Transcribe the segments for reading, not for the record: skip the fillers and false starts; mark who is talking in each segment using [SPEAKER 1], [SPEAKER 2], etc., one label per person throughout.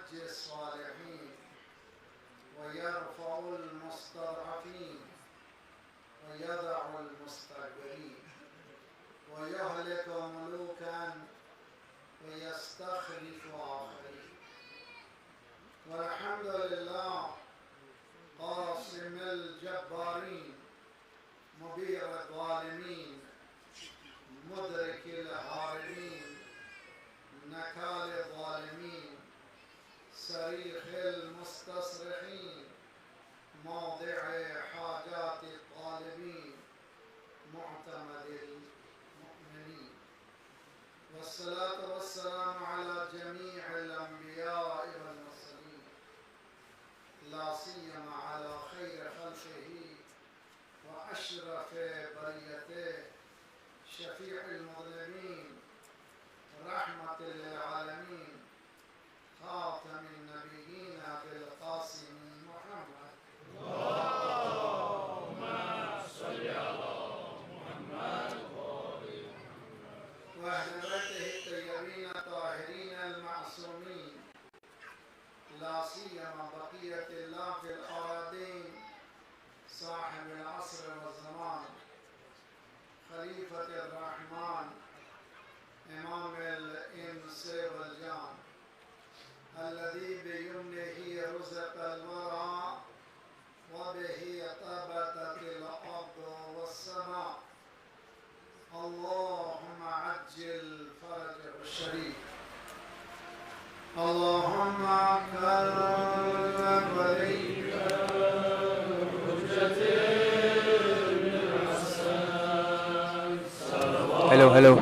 [SPEAKER 1] وينجي الصالحين ويرفع المستضعفين ويضع المستكبرين ويهلك ملوكا ويستخلف آخرين. والحمد لله قاسم الجبارين مبير الظالمين مدرك الهاربين نكال الظالمين صريخ المستصرخين موضع حاجات الطالبين معتمد المؤمنين. والصلاة والسلام على جميع الأنبياء والمرسلين لا سيما على خير خلقه وأشرف بريته شفيع المظلمين رحمة للعالمين خاتم النبيين بالقاسم محمد.
[SPEAKER 2] اللهم صل على محمد
[SPEAKER 1] وأهل بيته الطيبين الطاهرين المعصومين لا سيما بقية الله في الأراضين صاحب العصر والزمان خليفة الرحمن إمام الإنس والجان الذي بيمنه رزق الورى وبه طبتت الأرض والسماء. اللهم عجل فرجه الشريف. اللهم كرم وليك
[SPEAKER 3] hello.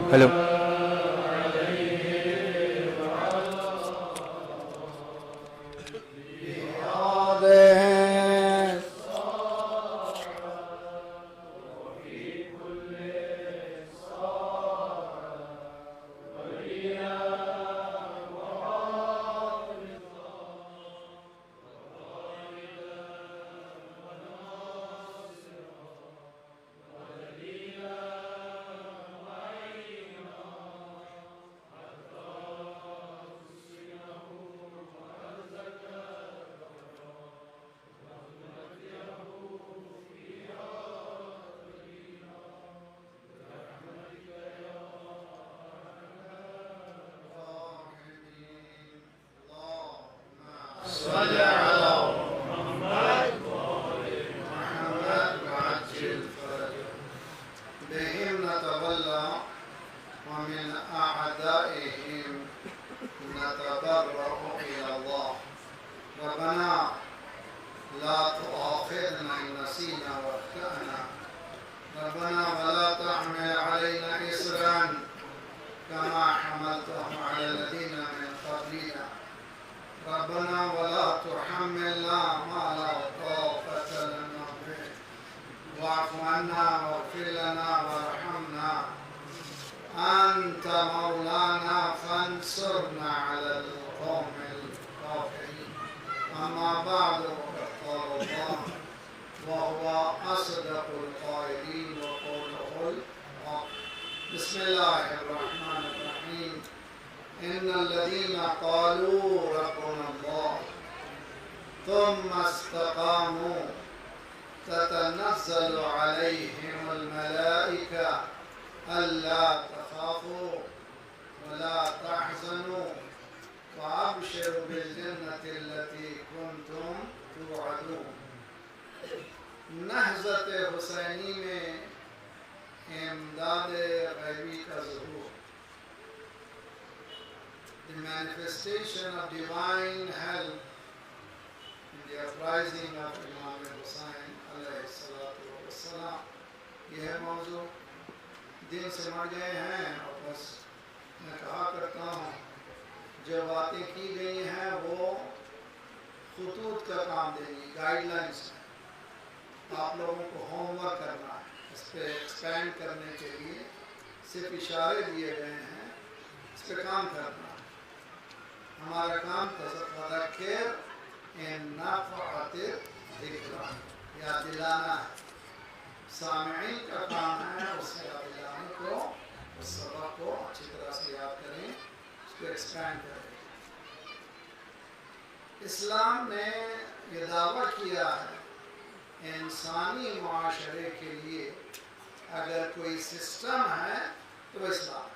[SPEAKER 1] ومن أعدائهم نتضرع إلى الله. ربنا لا تؤاخذنا إن نسينا واخطأنا. ربنا ولا تحمل علينا إصرا كما حملته على الذين من قبلنا. ربنا ولا تحملنا ما لا طاقة لنا به. واعف عنا واغفر لنا وارحمنا. أنت مولانا فانصرنا على القوم الكافرين. أما بعد قال الله وهو أصدق القائلين وقوله الحق. بسم الله الرحمن الرحيم. إن الذين قالوا ربنا الله ثم استقاموا تتنزل عليهم الملائكة ألا تخافوا ولا تحزنوا وأبشروا بالجنة التي كنتم توعدون. نہضت حسینی میں امداد غیبی کا ظہور. The manifestation of divine help in the uprising of Imam Hussain علیہ السلام. یہ ہے موضوع. دن سے مر گئے ہیں اور بس میں کہا کرتا ہوں جو باتیں کی گئی ہیں وہ خطوط کا کام دیں گی، گائیڈ لائنس ہیں. آپ لوگوں کو ہوم ورک کرنا ہے. اس پہ ایکسپینڈ کرنے کے لیے صرف اشارے دیے گئے ہیں، اس پہ کام کرنا ہے. ہمارا کام تذکر ان نفعت ذکر، یاد دلانا ہے. سامعین کا کام ہے اس سے یاد دلانے کو، اس سبق کو اچھی طرح سے یاد کریں، اس کو ایکسپینڈ کریں. اسلام نے یہ دعویٰ کیا ہے انسانی معاشرے کے لیے اگر کوئی سسٹم ہے تو وہ اسلام ہے.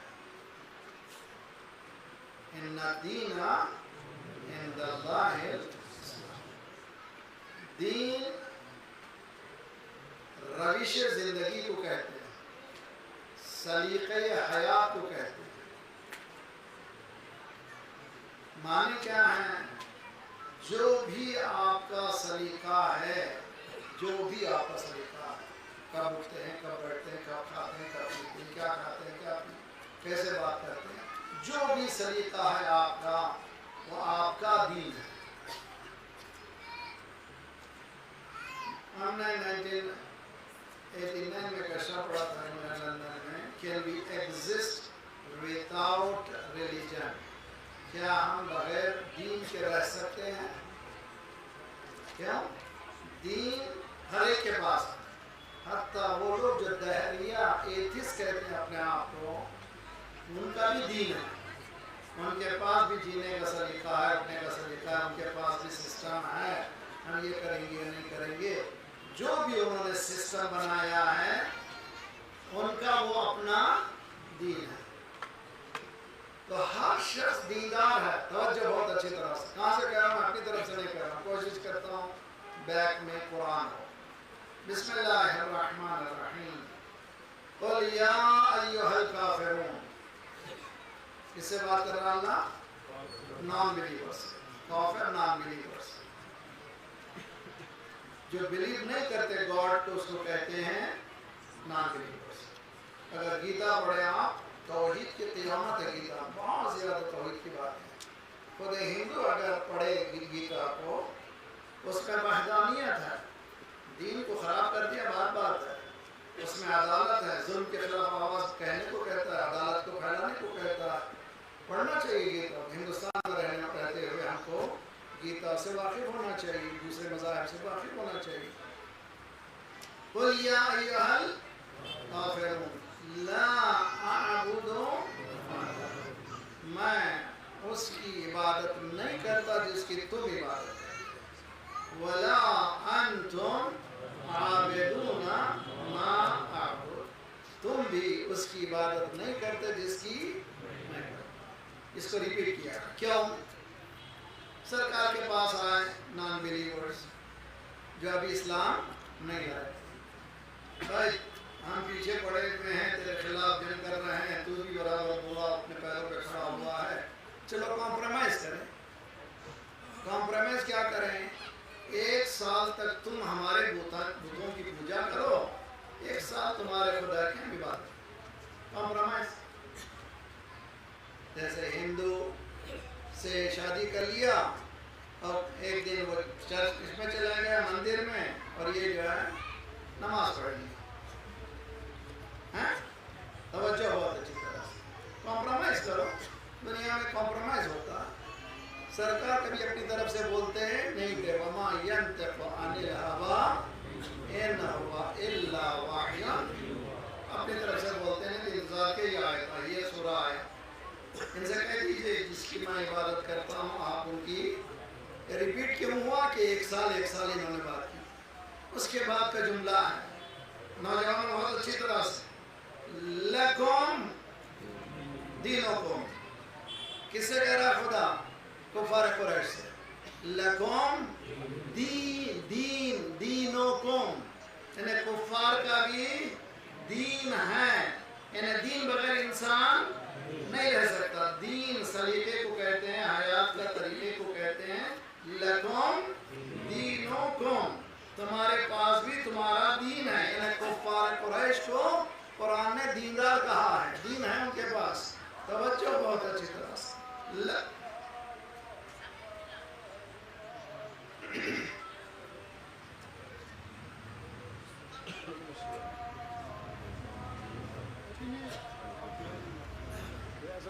[SPEAKER 1] ان الدین عند اللہ الاسلام. دین روش زندگی کو کہتے ہیں، سلیقہ حیات کو کہتے ہیں. معنی کیا ہے؟ جو بھی آپ کا سلیقہ ہے، جو بھی آپ کا سلیقہ ہے، کب اٹھتے ہیں، کب بیٹھتے ہیں، کب کھاتے ہیں، کب پیتے ہیں، کیا کھاتے ہیں، کیا پیتے ہیں، کیسے بات کرتے ہیں، جو بھی سلیقہ ہے آپ کا وہ آپ کا دین ہے. ہم نے 1989 میں کشا پڑھا تھا لندن میں، can we exist without religion؟ کیا ہم بغیر دین کے رہ سکتے ہیں؟ کیوں؟ دین ہر ایک کے پاس ہے. حتیٰ وہ لوگ جو دہریہ ایتھسٹ کہتے ہیں اپنے آپ کو، ان کا بھی دین ہے. ان کے پاس بھی جینے کا سلیقہ ہے، اپنے کا سلیقہ ہے، ان کے پاس بھی سسٹم ہے، ہم یہ کریں گے یا نہیں کریں گے. جو بھی انہوں نے سسٹم بنایا ہے ان کا وہ اپنا دین ہے. تو ہر شخص دیندار ہے. توجہ بہت اچھی طرح سے. کہاں سے کہہ رہا ہوں؟ اپنی طرف سے نہیں کہہ رہا ہوں، کوشش کرتا ہوں بیک میں قرآن ہو. بسم اللہ الرحمن الرحیم. قل یا ایھا الکافرون. کس سے بات کر رہا اللہ؟ Non believers. کافر نان بلیورز، جو بلیو نہیں کرتے گاڈ تو اس کو کہتے ہیں نان بلیورز. اگر گیتا پڑھے آپ، توحید کی قیامت ہے. گیتا بہت زیادہ توحید کی بات ہے. خود ہندو اگر پڑھے گیتا کو، اس میں وحدانیت ہے. دین کو خراب کر دیا بات ہے. اس میں عدالت ہے، ظلم کے خلاف آواز کہنے کو کہتا ہے، عدالت کو پھیلانے کو کہتا ہے. پڑھنا چاہیے گیتا. ہندوستان میں رہتے ہوئے ہم کو گیتا سے واقف ہونا چاہیے، دوسرے مذاہب سے واقف ہونا چاہیے. قل یا ایھا الکافرون لا اعبد، میں اس کی عبادت نہیں کرتا جس کی تم عبادت کرتے، ولا انتم عابدون ما اعبد، تم بھی اس کی عبادت نہیں کرتے جس کی میں کرتا. اس کو ریپیٹ کیا. کیوں؟ سرکار کے پاس آئے نان بلیورز جو ابھی اسلام نہیں لائے. بھائی ہم پیچھے پڑے ہوئے ہیں، تیرے خلاف جنگ کر رہے ہیں، تو بھی برابر بولا، اپنے پیروں پہ کھڑا ہوا ہے، چلو کمپرومائز کریں. کمپرومائز کیا کریں؟ 1 سال تک تم ہمارے بتوں کی پوجا کرو، 1 سال تمہارے خدا کی ہم عبادت. کمپرومائز. جیسے ہندو سے شادی کر لیا اور ایک دن وہ چرچ اس میں چلا گیا مندر میں، اور یہ جو ہے نماز پڑھ لی. توجہ بہت اچھی طرح سے. کمپرومائز کرو. دنیا میں کمپرومائز ہوتا. سرکار کبھی اپنی طرف سے بولتے ہیں نہیں کہ وما ينطق عن الهوى ان هو الا وحی، اپنی طرف سے بولتے ہیں کہ انذار کے یہ آیت ہے، یہ سورہ ہے. ان سے کہہ دیجئے جس کی میں عبادت کرتا ہوں آپ ان کی. ریپیٹ کیوں ہوا کہ 1 سال انہوں نے بات کی. اس کے بعد کا جملہ ہے نوجوان بہت اچھی طرح سے، لکم دینکم. کس سے کہہ رہا خدا؟ کفار قریش سے. لکم دینکم، یعنی کفار کا بھی دین ہے. یعنی دین بغیر انسان نہیں رہ سکتا. دین سلیقے کو کہتے ہیں، حیات کا طریقے کو کہتے ہیں. لکم دینکم، تمہارے پاس بھی تمہارا دین ہے. یعنی کفار قریش کو قرآن نے دیندار کہا ہے، دین ہے ان کے پاس. توجہ بہت اچھی طرح سے.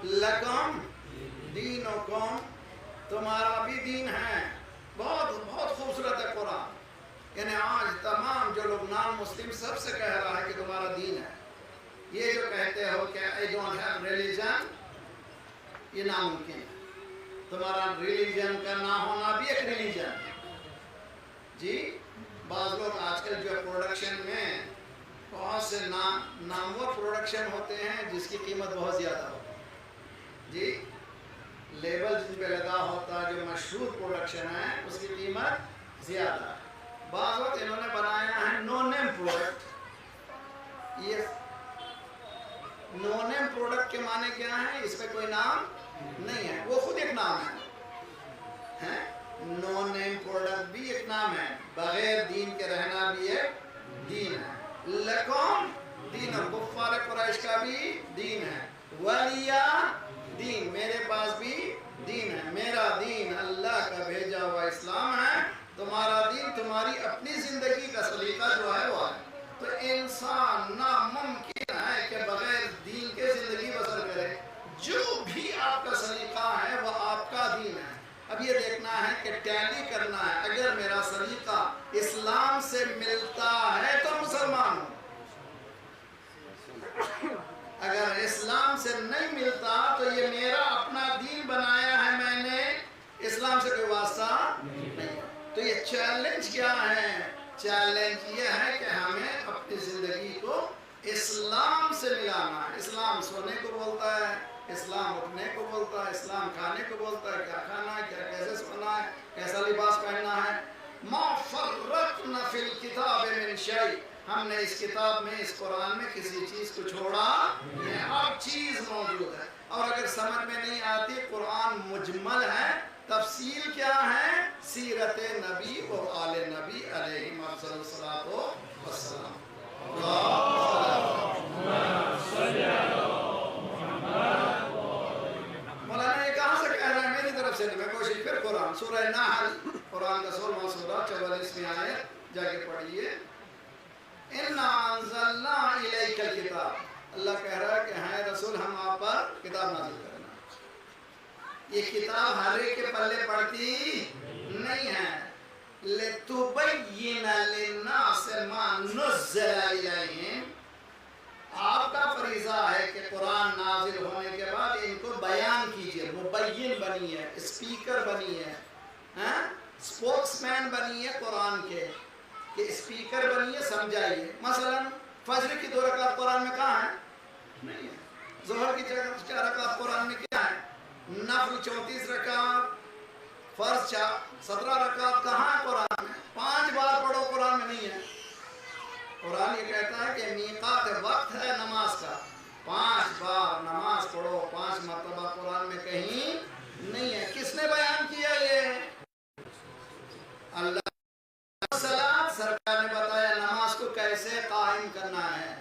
[SPEAKER 1] لکم دینکم، تمہارا بھی دین ہے. بہت بہت خوبصورت ہے قرآن. یعنی آج تمام جو لوگ نان مسلم سب سے کہہ رہا ہے کہ تمہارا دین ہے. یہ جو کہتے ہو کہ I don't have religion، یہ ناممکن ہے. تمہارا ریلیجن کا نہ ہونا بھی ایک ریلیجن ہے جی. بعض لوگ آج کل جو پروڈکشن میں بہت سے نامور پروڈکشن ہوتے ہیں جس کی قیمت بہت زیادہ ہوتی ہے جی. لیبل جن پہ لگا ہوتا ہے جو مشہور پروڈکشن ہے اس کی قیمت زیادہ ہے. بعض وقت انہوں نے بنایا ہے نو نیم پروڈکٹ. یہ نو نیم پروڈکٹ کے معنی کیا ہے؟ اس پہ کوئی نام نہیں ہے، وہ خود ایک نام ہے. نو نیم پروڈکٹ بھی ایک نام ہے. بغیر دین کے رہنا بھی ایک دین ہے. لکم دین کفار قریش کا بھی دین ہے. ولیہ دین، میرے پاس بھی دین ہے. میرا دین اللہ کا بھیجا ہوا اسلام ہے. تمہارا دین تمہاری اپنی زندگی کا سلیقہ جو ہے وہ ہے. تو انسان ناممکن ہے کہ بغیر دین کے زندگی بسر کرے. جو بھی آپ کا سلیقہ ہے وہ آپ کا دین ہے. اب یہ دیکھنا ہے کہ ٹیلی کرنا ہے. اگر میرا سلیقہ اسلام سے ملتا ہے تو مسلمان ہوں، اگر اسلام سے نہیں ملتا تو یہ میرا اپنا دین بنایا ہے میں نے، اسلام سے کوئی واسطہ نہیں. تو یہ چیلنج کیا ہے؟ چیلنج یہ ہے کہ ہمیں اپنی زندگی کو اسلام سے ملانا ہے. اسلام سونے کو بولتا ہے، اسلام اٹھنے کو بولتا ہے، اسلام کھانے کو بولتا ہے، کیا کھانا ہے، کیا کیسے سونا ہے، کیسا لباس پہننا ہے. ما فرطنا فی الکتاب من شیء، ہم نے اس کتاب میں، اس قرآن میں کسی چیز کو چھوڑا نہیں، ہر چیز موجود ہے. اور اگر سمجھ میں نہیں آتی، قرآن مجمل ہے، تفصیل کیا ہے؟ سیرت نبی اور آل نبی علیہ الصلوۃ والسلام. مولانا یہ کہاں سے کہہ رہا ہے؟ میری طرف سے نہیں، میں کوشش پھر قرآن سورہ نحل، قرآن کا 16واں سورہ 44ویں آیت جا کے پڑھیے. اِنَّا أَنزَلْنَا إِلَيْكَ الْكِتَابَ، اللہ کہہ رہا ہے کہ ہے رسول ہم آپ پر کتاب نازل کرنا. یہ کتاب ہر ایک کے پلے پڑتی نہیں ہے. لِتُبَيِّنَ لِلنَّاسِ مَا نُزِّلَ إِلَيْهِمْ، آپ کا فریضہ ہے کہ قرآن نازل ہونے کے بعد ان کو بیان کیجئے. مبین بنی ہے، اسپیکر بنی ہے، اسپوکس مین بنی ہے قرآن کے، کہ اسپیکر بنی ہے، سمجھائیے. مثلا فجر کی 2 رکعت قرآن میں کہاں ہے؟ نہیں ہے. ظہر کی 4 رکعت قرآن میں کیا ہے؟ نفل 34 رکعت، فرض 17 رکعت کہاں ہے قرآن میں؟ 5 بار پڑھو قرآن میں نہیں ہے. قرآن یہ کہتا ہے کہ میقات وقت ہے نماز کا، 5 بار نماز پڑھو. 5 مرتبہ قرآن میں کہیں نہیں ہے. کس نے بیان کیا یہ؟ اللہ. صلاۃ، سرکار نے بتایا نماز کو کیسے قائم کرنا ہے.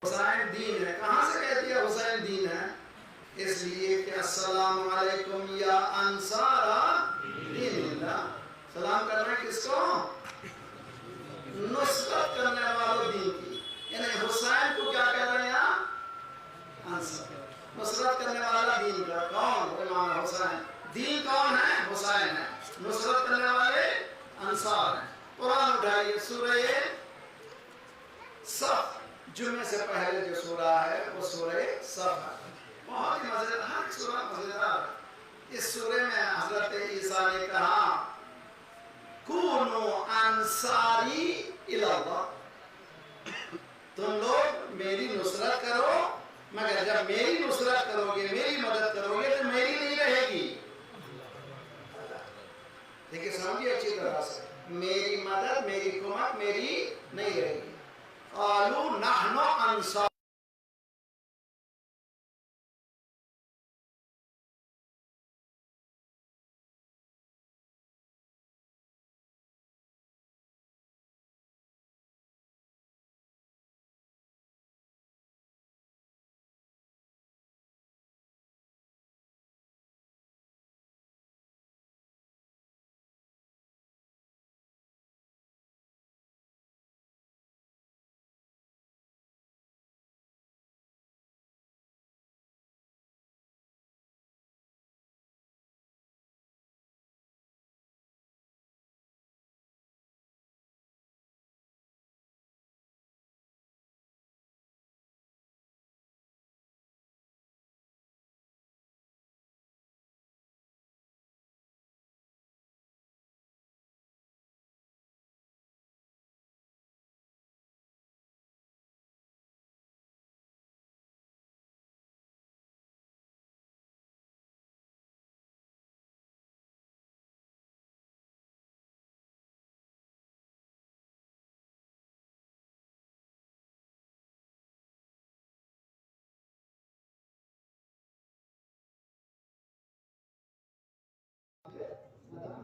[SPEAKER 1] حسین دین ہے. کہاں سے کہہ دیا حسین دین ہے؟ اس لیے کہ السلام علیکم یا انصار دین اللہ. سلام کر رہے ہیں کس کو؟ نصرت کرنے والوں دین کی. یعنی حسین کو کیا کہہ رہے ہیں؟ انصار. نصرت کرنے والا دین کا کون؟ امام حسین. دین کون ہے؟ حسین ہے. نصرت کرنے والے انصار ہیں. قرآن اٹھائیے سورہ صف، جمعے سے پہلے جو سورہ ہے وہ سورہ صف ہے. بہت ہی مزیدار، ہر سورہ مزیدار ہے. اس سورے میں حضرت عیسیٰ نے کہا کونو انصاری الی اللہ، تم لوگ میری نصرت کرو، مگر جب میری نصرت کرو گے، میری مدد کرو گے تو میری نہیں رہے گی، سمجھے اچھی طرح سے، میری مدد میری کمک میری نہیں رہے گی. قالوا نحن انصار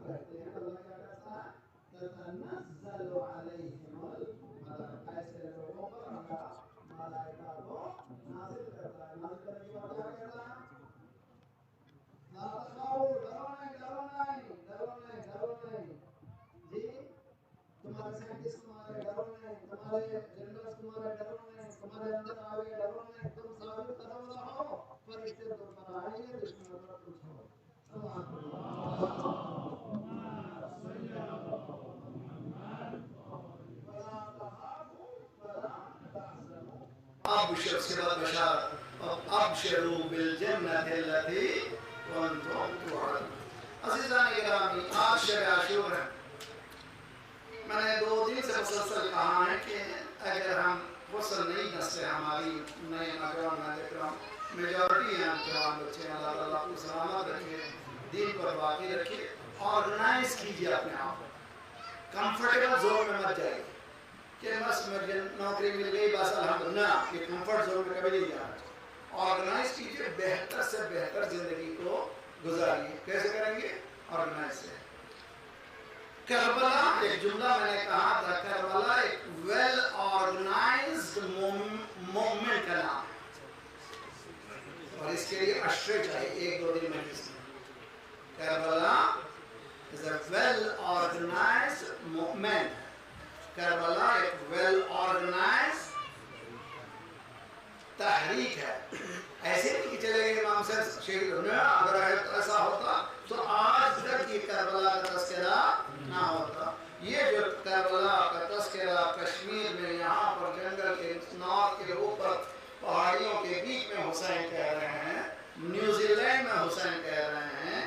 [SPEAKER 1] کرتے ہیں. اللہ کیا کرتا ہے؟ تتنزل علیہم الملائکہ، ایسے لوگوں پر اللہ ملائکہ کو نازل کرتا ہے. نازل کرنے کے بعد کیا کہتا ہے؟ لا تخافوا، ڈرو نہیں ڈرو نہیں ڈرو نہیں ڈرو نہیں. جی تمہارے سائنٹسٹ تمہارے ڈرو نہیں، تمہارے جنرلس تمہارے ڈرو نہیں، تمہارے اندر آگے ڈرو نہیں، تم ثابت قدم رہو، فرشتے تم پر آئیں گے، دشمنوں پر کچھ ہو. ابشر، اس کے بعد بشارت، ابشروا بالجنة التي كنتم توعدون. عزیزان گرامی، آج شب عاشور ہے. میں نے 2 دن سے مسلسل کہا ہے کہ اگر ہم غسل نہیں نسلیں ہماری نئے نوجوان میں دیکھ رہا ہوں میجورٹی ہیں جوان بچے، اللہ تعالیٰ کو سلامت رکھے، دین پر باقی رکھے. آرگنائز کیجیے اپنے آپ کو، کمفرٹیبل زون میں مت جائیے کہ بس مجھے نوکری مل گئی بس الحمدللہ. یہ کمفرٹ زون میں کبھی نہیں جانا چاہیے. آرگنائز کیجیے، بہتر سے بہتر زندگی کو گزاریے. کیسے کریں گے؟ آرگنائز سے. کربلا ایک جملہ میں نے کہا تھا، کربلا ایک ویل آرگنائزڈ موومنٹ کا نام ہے، اور اس کے لیے اشرے چاہیے 1-2 دن میں. Karbala is a well organized movement. Karbala ایک ویل آرگنائزڈ تحریک ہے. ایسے نہیں کہ چلے گئے امام صاحب شہید ہونے، اگر ایسا ہوتا تو آج تک یہ کربلا کا تذکرہ نہ ہوتا. یہ جو کربلا کا تذکرہ کشمیر میں یہاں پر جنگل کے نارتھ کے اوپر پہاڑیوں کے بیچ میں حسین کہہ رہے ہیں، نیوزی لینڈ میں حسین کہہ رہے ہیں،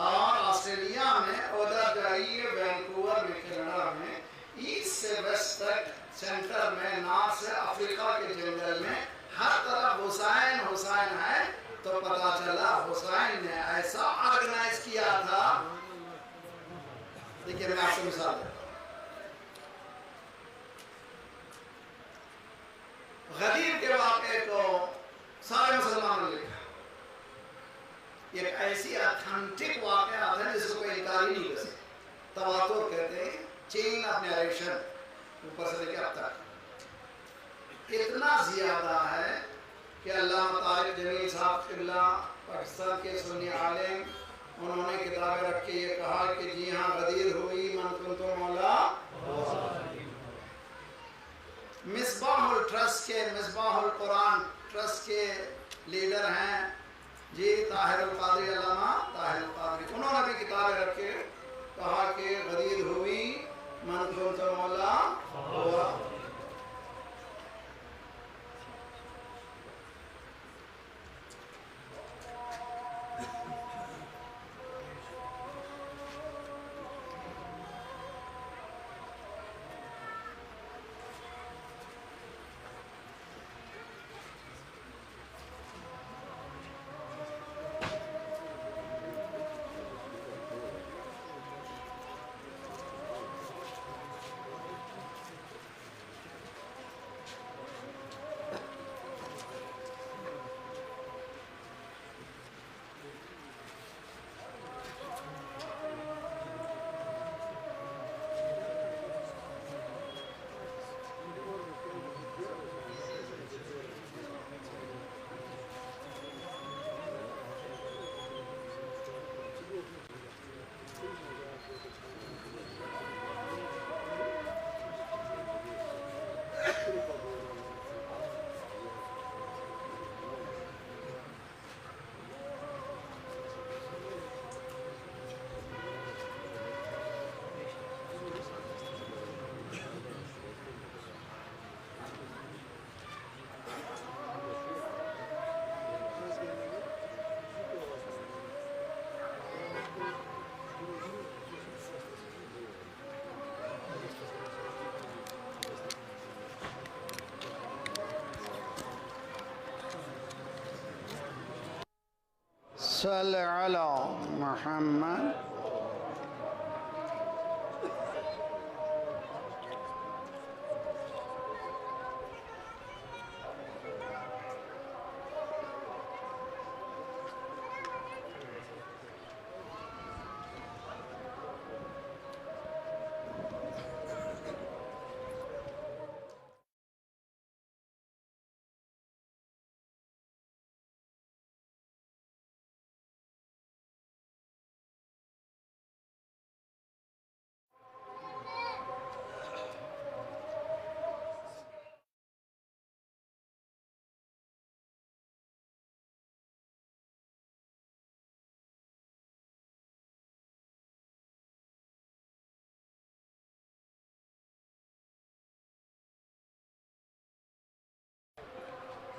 [SPEAKER 1] اور آسٹریلیا میں ادھر جائیے وینکوور میں کینیڈا میں، ایسٹ سے ویسٹ تک سینٹر میں، نارتھ سے افریقہ کے جنگل میں، ہر طرف حسین حسین ہے. تو پتا چلا حسین نے ایسا آرگنائز کیا تھا. دیکھیے میں آپ کو مثال دیتا ہوں. غدیر کے واقعے کو سارے مسلمانوں نے لکھا. یہ ایک ایسی اتھینٹک واقعات ہے جس کو کوئی انکار ہی نہیں کر سکتا. تواتر کہتے ہیں، چین آف نیریشن، اوپر سے لے کے اب تک اتنا زیادہ ہے کہ علامہ طارق جمیل صاحب قبلہ پاکستان کے سنی عالم، انہوں نے کتابیں رکھ کے یہ کہا کہ جی ہاں غدیر ہوئی، من کنت مولا. مصباح الٹرسٹ کے، مصباح القرآن ٹرسٹ کے لیڈر ہیں جی طاہر القادری، علامہ طاہر القادری. انہوں نے بھی کتابیں رکھ کے کہا کہ غدیر ہوئی، من کنت مولا ہوا. صل علی محمد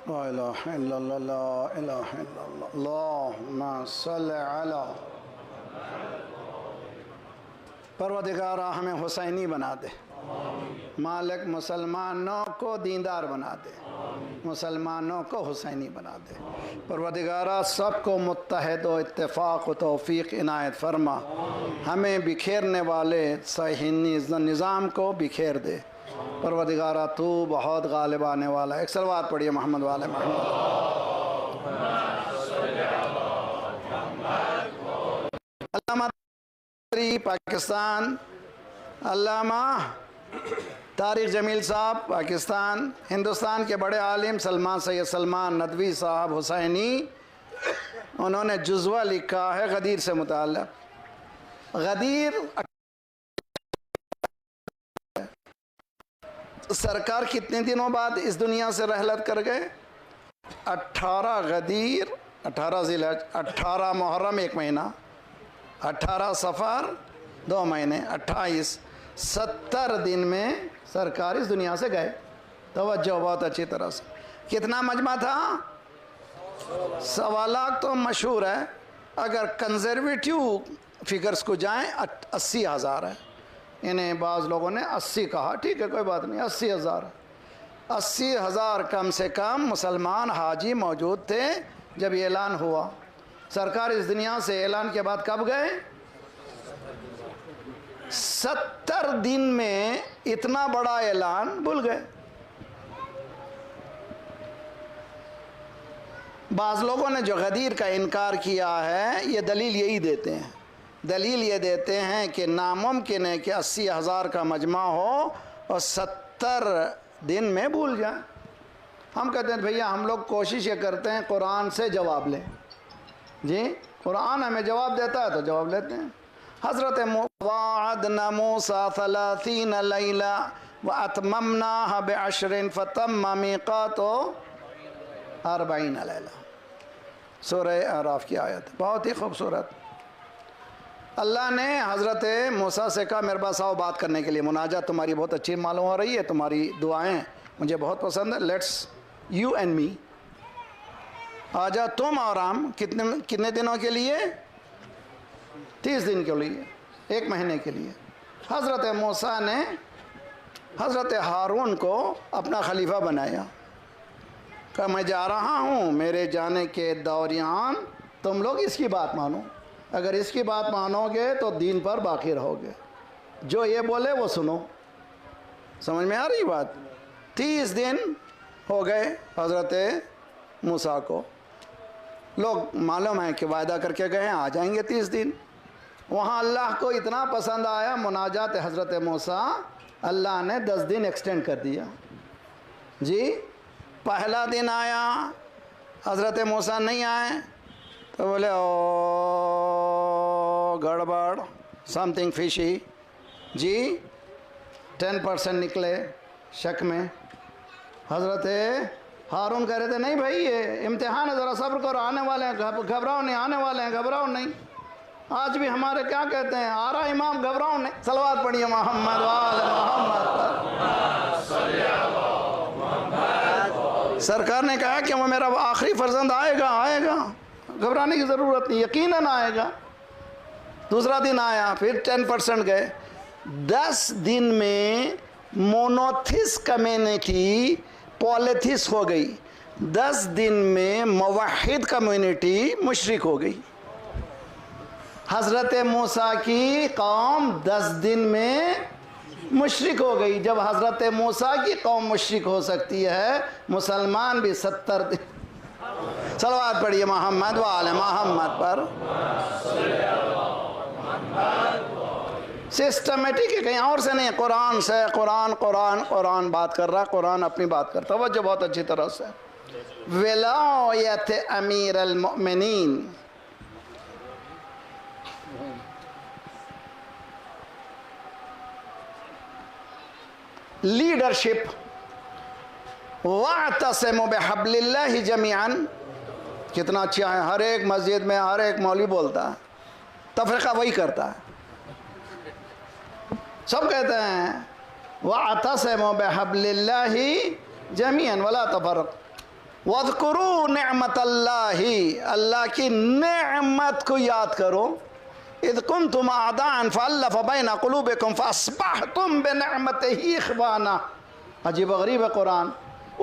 [SPEAKER 1] لا الہ الا اللہ لا الہ الا اللہ اللہم صل علی پروردگارہ ہمیں حسینی بنا دے، مالک مسلمانوں کو دیندار بنا دے، مسلمانوں کو حسینی بنا دے، پروردگارہ سب کو متحد و اتفاق و توفیق عنایت فرما، ہمیں بکھیرنے والے صہیونی نظام کو بکھیر دے، پروردگارہ تو بہت غالب آنے والا ہے۔ ایک صلوات پڑھیے محمد والے محمد۔ علامہ پاکستان، علامہ طارق جمیل صاحب پاکستان، ہندوستان کے بڑے عالم سلمان سید سلمان ندوی صاحب حسینی، انہوں نے جزوہ لکھا ہے غدیر سے متعلق۔ غدیر سرکار کتنے دنوں بعد اس دنیا سے رحلت کر گئے؟ 18 غدیر، 18 ذی الحج، 18 محرم 1 مہینہ، 18 صفر 2 مہینے، 28 70 دن میں سرکار اس دنیا سے گئے۔ توجہ بہت اچھی طرح سے۔ کتنا مجمع تھا؟ 1.25 لاکھ تو مشہور ہے، اگر کنزرویٹیو فگرز کو جائیں 80,000 ہے، انہیں بعض لوگوں نے 80 کہا، ٹھیک ہے کوئی بات نہیں، 80,000 80,000 کم سے کم مسلمان حاجی موجود تھے جب یہ اعلان ہوا۔ سرکار اس دنیا سے اعلان کے بعد کب گئے؟ 70 دن میں اتنا بڑا اعلان بھول گئے۔ بعض لوگوں نے جو غدیر کا انکار کیا ہے یہ دلیل یہی دیتے ہیں، دلیل یہ دیتے ہیں کہ ناممکن ہے کہ 80,000 کا مجمع ہو اور 70 دن میں بھول جائیں۔ ہم کہتے ہیں بھیا ہم لوگ کوشش یہ کرتے ہیں قرآن سے جواب لیں، جی قرآن ہمیں جواب دیتا ہے تو جواب لیتے ہیں۔ حضرت وعدنا موسیٰ 30 لیلہ واتممناها ب10 فتم میقات 40 لیلہ، سورہ اعراف کی آیت، بہت ہی خوبصورت۔ اللہ نے حضرت موسیٰ سے کہا میرے پاس آؤ بات کرنے کے لیے، مناجات تمہاری بہت اچھی معلوم ہو رہی ہے، تمہاری دعائیں مجھے بہت پسند ہے، لیٹس یو اینڈ می، آجا تم اور ہم کتنے دنوں کے لیے؟ 30 دن کے لیے، 1 مہینے کے لیے۔ حضرت موسیٰ نے حضرت ہارون کو اپنا خلیفہ بنایا، کہا میں جا رہا ہوں، میرے جانے کے دوران تم لوگ اس کی بات مانو، اگر اس کی بات مانو گے تو دین پر باقی رہو گے، جو یہ بولے وہ سنو۔ سمجھ میں آ رہی بات؟ 30 دن ہو گئے حضرت موسیٰ کو، لوگ معلوم ہے کہ وعدہ کر کے گئے ہیں آ جائیں گے 30 دن۔ وہاں اللہ کو اتنا پسند آیا مناجات حضرت موسیٰ، اللہ نے 10 دن ایکسٹینڈ کر دیا۔ جی پہلا دن آیا، حضرت موسیٰ نہیں آئے تو بولے او گڑبڑ، سم تھنگ فشی، جی 10% نکلے شک میں۔ حضرت ہارون کہہ رہے تھے نہیں بھائی یہ امتحان ہے، ذرا صبر کرو، آنے والے ہیں، گھبراؤ نہیں، آنے والے ہیں، گھبراؤ نہیں۔ آج بھی ہمارے کیا کہتے ہیں، آ رہا امام گھبراؤ نہیں۔ صلوات پڑھیے محمد وآل محمد۔ سرکار نے کہا کہ وہ میرا آخری فرزند آئے گا، آئے گا، گھبرانے کی ضرورت نہیں، یقیناً آئے گا۔ دوسرا دن آیا، پھر 10% گئے۔ 10 دن میں مونوتھس کمیونٹی پولیتھس ہو گئی، 10 دن میں موحد کمیونٹی مشرک ہو گئی۔ حضرت موسیٰ کی قوم 10 دن میں مشرک ہو گئی. جب حضرت موسیٰ کی قوم مشرک ہو سکتی ہے، مسلمان بھی 70 دن. صلوات پڑھیے محمد و آل محمد پر. سسٹمیٹک ہے، کہیں اور سے نہیں، قرآن سے. قرآن قرآن قرآن بات کر رہا، قرآن اپنی بات کرتا. توجہ بہت اچھی طرح سے. ولایت امیر المؤمنین، لیڈرشپ. وَاعْتَصِمُوا بِحَبْلِ اللَّهِ جَمِيعًا، کتنا اچھا ہے. ہر ایک مسجد میں ہر ایک مولوی بولتا ہے، تفریقہ وہی کرتا ہے. سب کہتے ہیں وَاعْتَصِمُوا بِحَبْلِ اللَّهِ جَمِيعًا وَلَا تَفَرَّقُوا وَاذْكُرُوا نِعْمَةَ اللَّهِ، اللہ کی نعمت کو یاد کرو. اذ کنتم اعداء فالف بین قلوبکم فاصبحتم بنعمتہ اخوانا. عجیب و غریب ہے قرآن.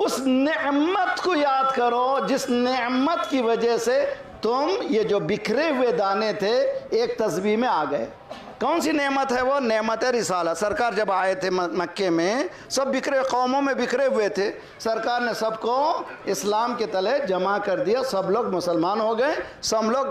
[SPEAKER 1] اس نعمت کو یاد کرو جس نعمت کی وجہ سے تم یہ جو بکھرے ہوئے دانے تھے ایک تسبیح میں آ گئے. کون سی نعمت ہے وہ؟ نعمت رسالہ. سرکار جب آئے تھے مکے میں سب بکھرے قوموں میں بکھرے ہوئے تھے. سرکار نے سب کو اسلام کے تلے جمع کر دیا، سب لوگ مسلمان ہو گئے، سب لوگ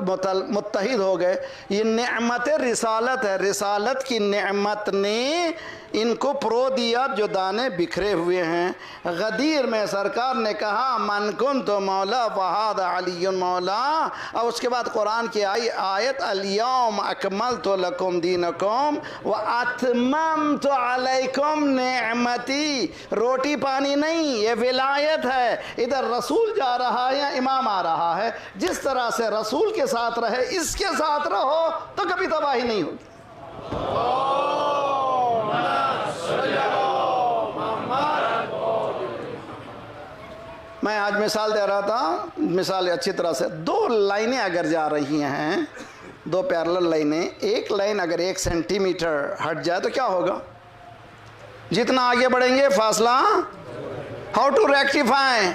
[SPEAKER 1] متحد ہو گئے. یہ نعمت رسالت ہے. رسالت کی نعمت نے ان کو پرو دیا جو دانے بکھرے ہوئے ہیں. غدیر میں سرکار نے کہا من کنت مولا فہذا علی مولا، اور اس کے بعد قرآن کی آیت الیوم اکملت لکم دینکم واتممت علیکم نعمتی. روٹی پانی نہیں، یہ ولایت ہے. ادھر رسول جا رہا ہے یا امام آ رہا ہے، جس طرح سے رسول کے ساتھ رہے اس کے ساتھ رہو تو کبھی تباہی نہیں ہوگی. میں آج مثال دے رہا تھا، مثال اچھی طرح سے. 2 لائنیں اگر جا رہی ہیں، 2 پیرلل لائنیں، ایک لائن اگر 1 سینٹی میٹر ہٹ جائے تو کیا ہوگا؟ جتنا آگے بڑھیں گے فاصلہ. ہاؤ ٹو ریکٹیفائی،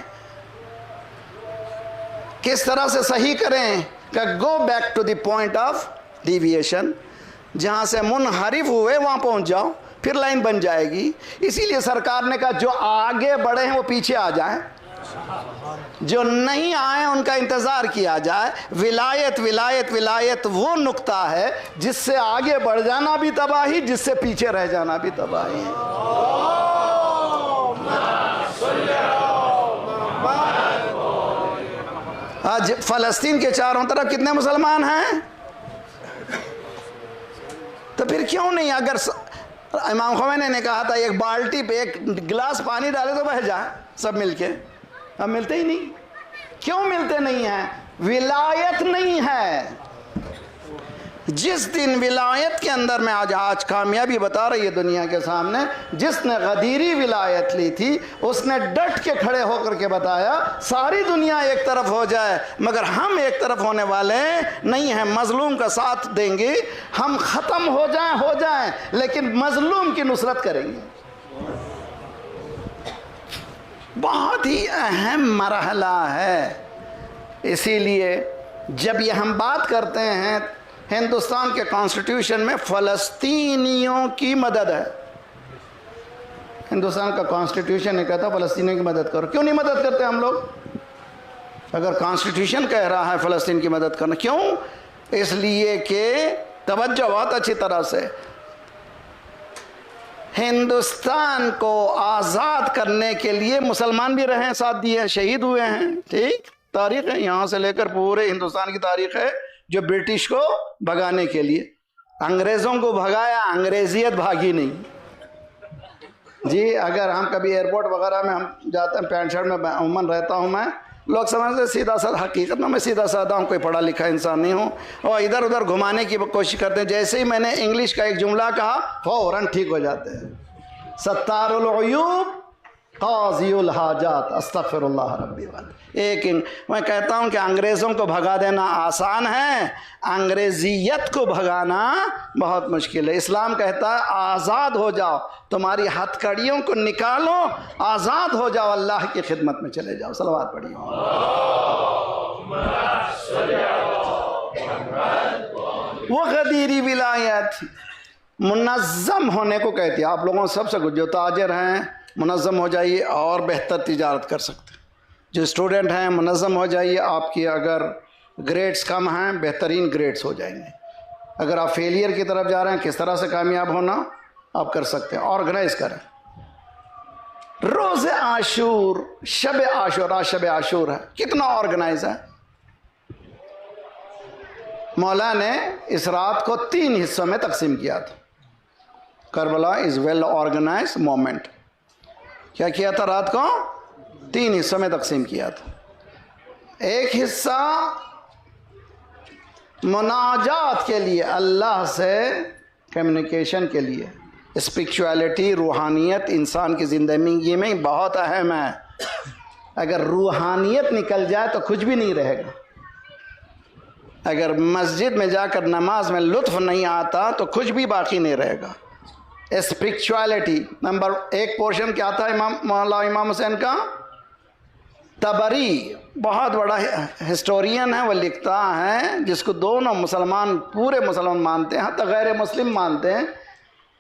[SPEAKER 1] کس طرح سے صحیح کریں کہ go back to the point of deviation. جہاں سے منحرف ہوئے وہاں پہنچ جاؤ، پھر لائن بن جائے گی. اسی لیے سرکار نے کہا جو آگے بڑھے ہیں وہ پیچھے آ جائیں، جو نہیں آئے ان کا انتظار کیا جائے. ولایت ولایت ولایت وہ نقطہ ہے جس سے آگے بڑھ جانا بھی تباہی، جس سے پیچھے رہ جانا بھی تباہی ہے. آج فلسطین کے چاروں طرف کتنے مسلمان ہیں؟ تو پھر کیوں نہیں؟ اگر امام خمینی نے کہا تھا ایک بالٹی پہ 1 گلاس پانی ڈالے تو بہہ جائے سب مل کے، اب ملتے ہی نہیں. کیوں ملتے نہیں ہیں؟ ولایت نہیں ہے. جس دن ولایت کے اندر میں آج کامیابی بتا رہی ہے دنیا کے سامنے، جس نے غدیری ولایت لی تھی اس نے ڈٹ کے کھڑے ہو کر کے بتایا ساری دنیا ایک طرف ہو جائے مگر ہم ایک طرف ہونے والے نہیں ہیں. مظلوم کا ساتھ دیں گے، ہم ختم ہو جائیں لیکن مظلوم کی نصرت کریں گے. بہت ہی اہم مرحلہ ہے. اسی لیے جب یہ ہم بات کرتے ہیں ہندوستان کے کانسٹیٹیوشن میں فلسطینیوں کی مدد ہے. ہندوستان کا کانسٹیٹیوشن نہیں کہتا فلسطینیوں کی مدد کرو. کیوں نہیں مدد کرتے ہم لوگ؟ اگر کانسٹیٹیوشن کہہ رہا ہے فلسطین کی مدد کرنا، کیوں؟ اس لیے کہ توجہ بہت اچھی طرح سے، ہندوستان کو آزاد کرنے کے لیے مسلمان بھی رہے ہیں، ساتھ دیے، شہید ہوئے ہیں. ٹھیک، تاریخ ہے یہاں سے لے کر پورے ہندوستان کی تاریخ ہے جو برٹش کو بھگانے کے لیے. انگریزوں کو بھگایا، انگریزیت بھاگی نہیں. جی اگر ہم کبھی ایئرپورٹ وغیرہ میں ہم جاتے ہیں، پینٹ شرٹ میں عموماً رہتا ہوں میں، لوگ سمجھتے سیدھا سادہ، حقیقت میں سیدھا سادہ ہوں، کوئی پڑھا لکھا انسان نہیں ہوں، اور ادھر ادھر گھمانے کی کوشش کرتے ہیں. جیسے ہی میں نے انگلش کا ایک جملہ کہا فوراً ٹھیک ہو جاتے ہیں. ستار العیوب قاضی الحاجات، استغفر اللہ ربی والا. لیکن میں کہتا ہوں کہ انگریزوں کو بھگا دینا آسان ہے، انگریزیت کو بھگانا بہت مشکل ہے. اسلام کہتا ہے آزاد ہو جاؤ، تمہاری ہتھ کڑیوں کو نکالو، آزاد ہو جاؤ، اللہ کی خدمت میں چلے جاؤ. صلوات پڑھیے. وہ غدیری ولایت منظم ہونے کو کہتی ہے. آپ لوگوں سب سے کچھ جو تاجر ہیں منظم ہو جائیے اور بہتر تجارت کر سکتے ہیں. جو اسٹوڈنٹ ہیں منظم ہو جائیے. آپ کی اگر گریڈز کم ہیں بہترین گریڈز ہو جائیں گے. اگر آپ فیلئر کی طرف جا رہے ہیں کس طرح سے کامیاب ہونا آپ کر سکتے ہیں. آرگنائز کریں. روز عاشور شب عاشور آج شب عاشور ہے کتنا آرگنائز ہے. مولا نے اس رات کو 3 حصوں میں تقسیم کیا تھا. کربلا از ویل آرگنائز مومنٹ. کیا کیا تھا رات کو 3 حصوں میں تقسیم کیا تھا. ایک حصہ مناجات کے لیے اللہ سے کمیونیکیشن کے لیے. اسپریچویلٹی روحانیت انسان کی زندگی میں بہت اہم ہے. اگر روحانیت نکل جائے تو کچھ بھی نہیں رہے گا. اگر مسجد میں جا کر نماز میں لطف نہیں آتا تو کچھ بھی باقی نہیں رہے گا. اسپریچویلٹی نمبر 1 پورشن کیا تھا مولا امام حسین کا. تبری بہت بڑا ہسٹورین ہے. وہ لکھتا ہے جس کو دونوں مسلمان پورے مسلمان مانتے ہیں حتی غیر مسلم مانتے ہیں.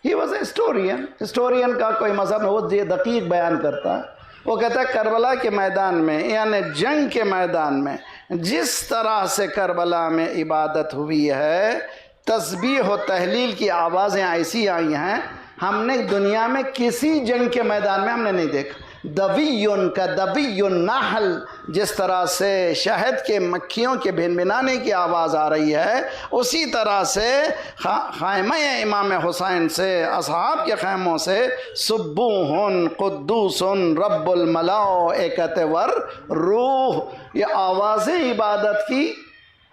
[SPEAKER 1] He was a historian. Historian کا کوئی مذہب نہیں. وہ دقیق بیان کرتا ہے. وہ کہتا ہے کربلا کے میدان میں یعنی جنگ کے میدان میں جس طرح سے کربلا میں عبادت ہوئی ہے تسبیح و تحلیل کی آوازیں ایسی آئی ہیں ہم نے دنیا میں کسی جنگ کے میدان میں ہم نے نہیں دیکھا. دویٌ کا دوی النحل جس طرح سے شہد کے مکھیوں کے بھن بھنانے کی آواز آ رہی ہے اسی طرح سے خیمہ امام حسین سے اصحاب کے خیموں سے سبوح قدوس رب الملائکۃ والروح یہ آوازیں عبادت کی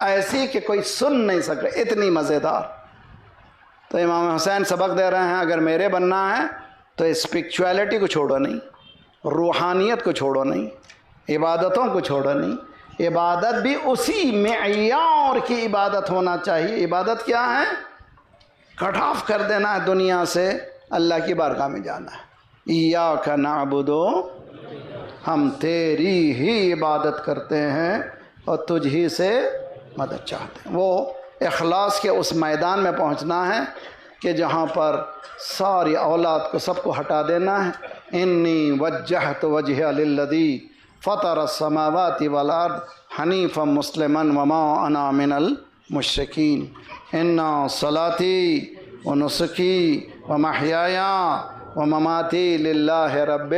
[SPEAKER 1] ایسی کہ کوئی سن نہیں سکے اتنی مزیدار. تو امام حسین سبق دے رہے ہیں اگر میرے بننا ہے تو اسپریچویلٹی کو چھوڑو نہیں, روحانیت کو چھوڑو نہیں, عبادتوں کو چھوڑو نہیں. عبادت بھی اسی معیار کی عبادت ہونا چاہیے. عبادت کیا ہے؟ کٹ آف کر دینا ہے دنیا سے, اللہ کی بارگاہ میں جانا ہے. ایاک نعبد, ہم تیری ہی عبادت کرتے ہیں اور تجھ ہی سے مدد چاہتے ہیں. وہ اخلاص کے اس میدان میں پہنچنا ہے کہ جہاں پر ساری اولاد کو سب کو ہٹا دینا ہے. انی وجہت وجہ للذی فطر السماوات والارض حنیفا مسلما وما انا من المشرکین. ان صلاتی ونسکی ومحیای ومماتی للہ رب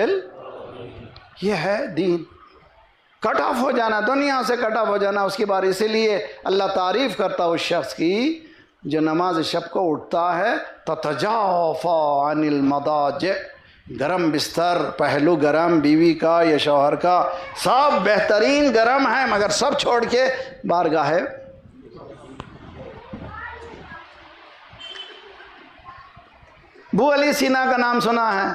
[SPEAKER 1] یہ ہے دین. کٹ آف ہو جانا, دنیا سے کٹ آف ہو جانا اس کی بار. اسی لیے اللہ تعریف کرتا اس شخص کی جو نماز شب کو اٹھتا ہے تتجافا عن المضاجع. گرم بستر, پہلو گرم, بیوی کا یا شوہر کا سب بہترین گرم ہے مگر سب چھوڑ کے بارگاہ ہے. ابو علی سینا کا نام سنا ہے؟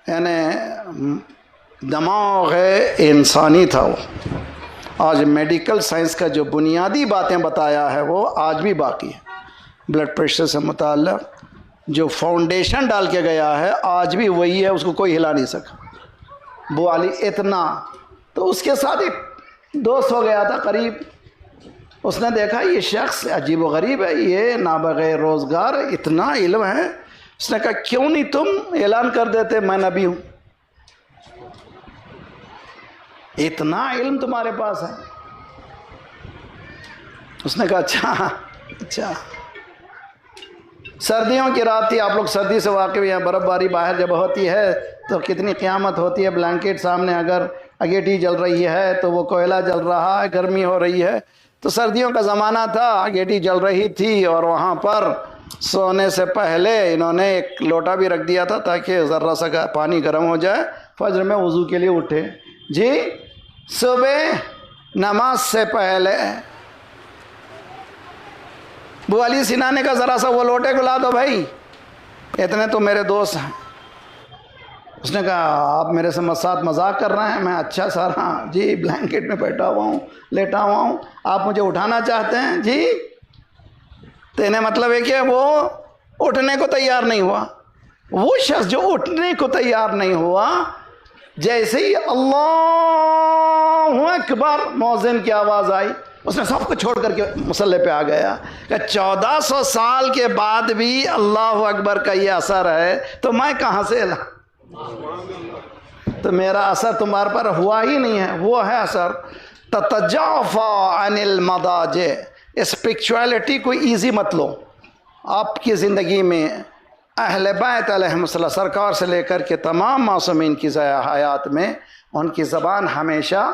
[SPEAKER 1] یعنی دماغ انسانی تھا وہ. آج میڈیکل سائنس کا جو بنیادی باتیں بتایا ہے وہ آج بھی باقی ہے. بلڈ پریشر سے متعلق جو فاؤنڈیشن ڈال کے گیا ہے آج بھی وہی ہے, اس کو کوئی ہلا نہیں سکا. ابو علی اتنا. تو اس کے ساتھ ایک دوست ہو گیا تھا قریب. اس نے دیکھا یہ شخص عجیب و غریب ہے, یہ نابغیر روزگار, اتنا علم ہے. اس نے کہا کیوں نہیں تم اعلان کر دیتے میں نبی ہوں, اتنا علم تمہارے پاس ہے. اس نے کہا اچھا. سردیوں کی رات تھی, آپ لوگ سردی سے واقف ہیں. برف باری باہر جب ہوتی ہے تو کتنی قیامت ہوتی ہے. بلینکٹ سامنے اگر اگیٹی جل رہی ہے تو وہ کوئلہ جل رہا ہے, گرمی ہو رہی ہے. تو سردیوں کا زمانہ تھا, اگیٹی جل رہی تھی اور وہاں پر سونے سے پہلے انہوں نے ایک لوٹا بھی رکھ دیا تھا تاکہ ذرا سا پانی گرم ہو جائے, فجر میں وضو کے لیے اٹھے. جی صبح نماز سے پہلے ابو علی سینا نے کہا ذرا سا وہ لوٹے کو لا دو بھائی, اتنے تو میرے دوست ہیں. اس نے کہا آپ میرے سے ساتھ مذاق کر رہے ہیں؟ میں اچھا سر ہاں جی بلینکٹ میں بیٹھا ہوا ہوں, لیٹا ہوا ہوں, آپ مجھے اٹھانا چاہتے ہیں جی. تو انہیں مطلب ہے کہ وہ اٹھنے کو تیار نہیں ہوا. وہ شخص جو اٹھنے کو تیار نہیں ہوا, جیسے ہی اللہ اکبر مؤذن کی آواز آئی
[SPEAKER 4] اس نے سب کو چھوڑ کر کے مسلح پہ آ گیا کہ 1400 سال کے بعد بھی اللہ اکبر کا یہ اثر ہے تو میں کہاں سے تو میرا اثر تمہارے پر ہوا ہی نہیں ہے. وہ ہے اثر تتجافا عن المضاجع. اسپرچویلٹی کو ایزی مت لو. آپ کی زندگی میں اہل بیت علیہم السلام سرکار سے لے کر کے تمام معصومین کی حیات میں ان کی زبان ہمیشہ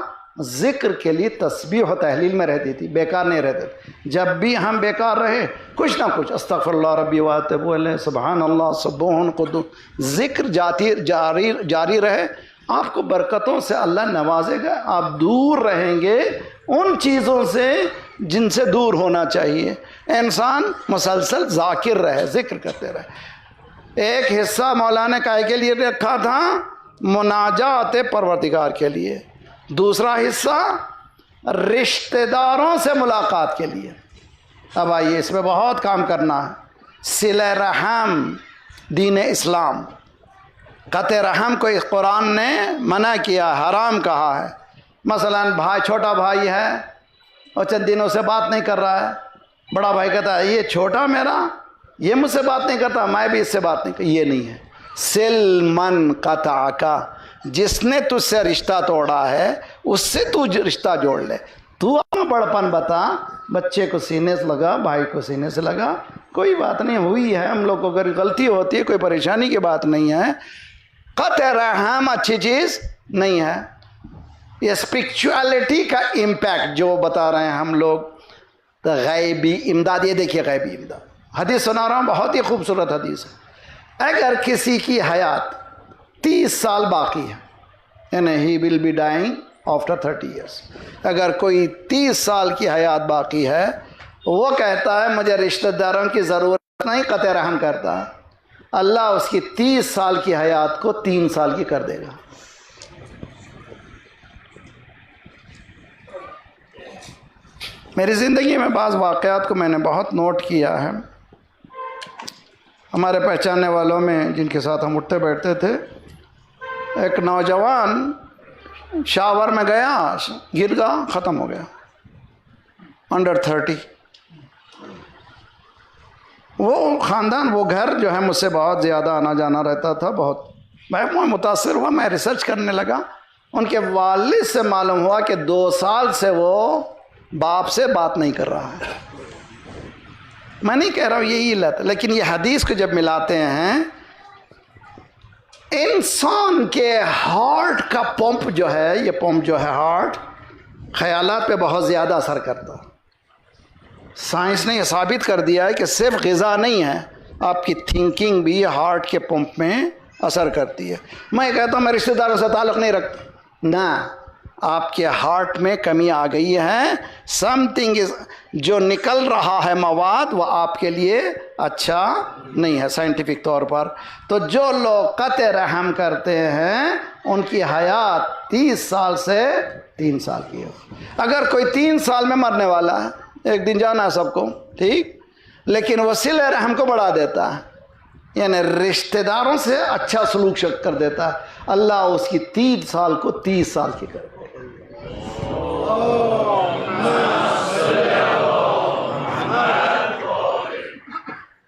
[SPEAKER 4] ذکر کے لیے تسبیح و تحلیل میں رہتی تھی، بیکار نہیں رہتے تھے. جب بھی ہم بیکار رہے کچھ نہ کچھ استغفر اللہ ربی واتوب الیہ، سبحان اللہ، سبوح قدوس، ذکر جاری رہے. آپ کو برکتوں سے اللہ نوازے گا. آپ دور رہیں گے ان چیزوں سے جن سے دور ہونا چاہیے. انسان مسلسل ذاکر رہے، ذکر کرتے رہے. ایک حصہ مولانا کائے کے لیے رکھا تھا مناجات پروردگار کے لیے، دوسرا حصہ رشتہ داروں سے ملاقات کے لیے. اب آئیے اس میں بہت کام کرنا ہے. صلہ رحم دین اسلام، قطع رحم کو اس قرآن نے منع کیا، حرام کہا ہے. مثلا بھائی، چھوٹا بھائی ہے اور چند دنوں سے بات نہیں کر رہا ہے. بڑا بھائی کہتا ہے یہ چھوٹا میرا، یہ مجھ سے بات نہیں کرتا، میں بھی اس سے بات نہیں کرتا. یہ نہیں ہے. سل من قطع کا، جس نے تجھ سے رشتہ توڑا ہے اس سے تو رشتہ جوڑ لے. تو اپنا بڑپن بتا، بچے کو سینے سے لگا، بھائی کو سینے سے لگا، کوئی بات نہیں. ہوئی ہے ہم لوگ کو اگر غلطی ہوتی ہے، کوئی پریشانی کی بات نہیں ہے. قطع رحم اچھی چیز نہیں ہے. یہ اسپرچویلٹی کا امپیکٹ جو بتا رہے ہیں ہم لوگ، تو غیبی امداد. یہ دیکھیے غیبی امداد، حدیث سنا رہا ہوں، بہت ہی خوبصورت حدیث ہے. اگر کسی کی حیات 30 سال باقی ہے، یعنی he will be dying after 30 years. اگر کوئی 30 سال کی حیات باقی ہے، وہ کہتا ہے مجھے رشتہ داروں کی ضرورت نہیں، قطع رحم کرتا ہے، اللہ اس کی 30 سال کی حیات کو 3 سال کی کر دے گا. میری زندگی میں بعض واقعات کو میں نے بہت نوٹ کیا ہے. ہمارے پہچاننے والوں میں جن کے ساتھ ہم اٹھتے بیٹھتے تھے، ایک نوجوان شاور میں گیا، گر گیا، ختم ہو گیا، انڈر 30. وہ خاندان، وہ گھر جو ہے مجھ سے بہت زیادہ آنا جانا رہتا تھا. بہت میں متاثر ہوا. میں ریسرچ کرنے لگا. ان کے والد سے معلوم ہوا کہ 2 سال سے وہ باپ سے بات نہیں کر رہا ہے. میں نہیں کہہ رہا ہوں یہی علت، لیکن یہ حدیث کو جب ملاتے ہیں، انسان کے ہارٹ کا پمپ جو ہے، یہ پمپ جو ہے ہارٹ، خیالات پہ بہت زیادہ اثر کرتا ہے. سائنس نے یہ ثابت کر دیا ہے کہ صرف غذا نہیں ہے، آپ کی تھنکنگ بھی ہارٹ کے پمپ میں اثر کرتی ہے. میں کہتا ہوں میں رشتہ داروں سے تعلق نہیں رکھتا، نہ، آپ کے ہارٹ میں کمی آ گئی ہے. سم تھنگ جو نکل رہا ہے مواد، وہ آپ کے لیے اچھا نہیں ہے سائنٹیفک طور پر. تو جو لوگ قطع رحم کرتے ہیں ان کی حیات 30 سال سے 3 سال کی ہے. اگر کوئی 3 سال میں مرنے والا ہے، ایک دن جانا ہے سب کو، ٹھیک، لیکن وہ صلہ رحم کو بڑھا دیتا ہے، یعنی رشتہ داروں سے اچھا سلوک کر دیتا ہے، اللہ اس کی 3 سال کو 30 سال کی کر دے.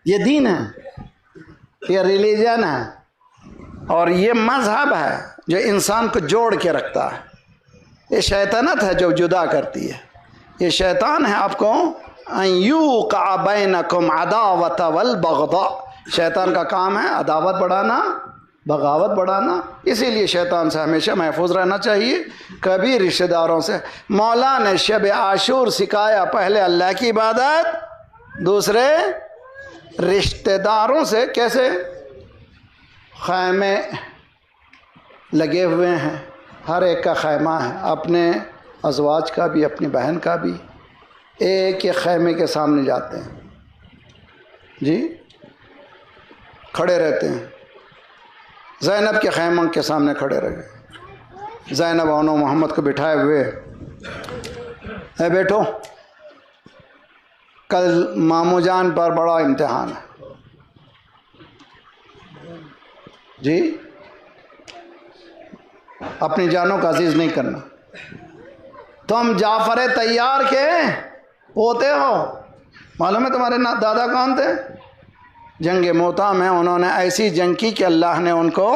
[SPEAKER 4] یہ دین ہے، یہ ریلیجن ہے، اور یہ مذہب ہے جو انسان کو جوڑ کے رکھتا ہے. یہ شیطنت ہے جو جدا کرتی ہے. یہ شیطان ہے آپ کو ان یوقع بینکم عداوۃ والبغضاء. شیطان کا کام ہے عداوت بڑھانا، بغاوت بڑھانا. اسی لیے شیطان سے ہمیشہ محفوظ رہنا چاہیے. کبھی رشتہ داروں سے، مولا نے شب عاشور سکھایا، پہلے اللہ کی عبادت، دوسرے رشتہ داروں سے. کیسے؟ خیمے لگے ہوئے ہیں، ہر ایک کا خیمہ ہے، اپنے ازواج کا بھی، اپنی بہن کا بھی. ایک ایک خیمے کے سامنے جاتے ہیں، جی، کھڑے رہتے ہیں. زینب کے خیمہ کے سامنے کھڑے رہے. زینب اور محمد کو بٹھائے ہوئے، اے بیٹو، کل مامو جان پر بڑا امتحان ہے. جی، اپنی جانوں کا عزیز نہیں کرنا. تم جعفر طیار کے پوتے ہو. معلوم ہے تمہارے دادا کون تھے؟ جنگ موتا میں انہوں نے ایسی جنگ کی کہ اللہ نے ان کو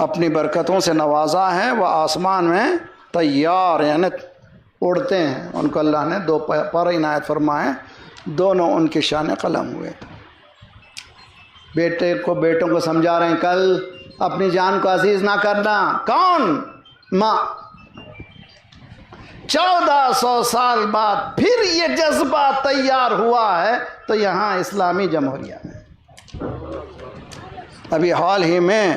[SPEAKER 4] اپنی برکتوں سے نوازا ہے. وہ آسمان میں طیار یعنی اڑتے ہیں. ان کو اللہ نے 2 پر عنایت فرمائے. دونوں ان کے شان قلم ہوئے. بیٹوں کو سمجھا رہے ہیں کل اپنی جان کو عزیز نہ کرنا. کون؟ ماں. 1400 سال بعد پھر یہ جذبہ تیار ہوا ہے تو یہاں اسلامی جمہوریہ میں. ابھی حال ہی میں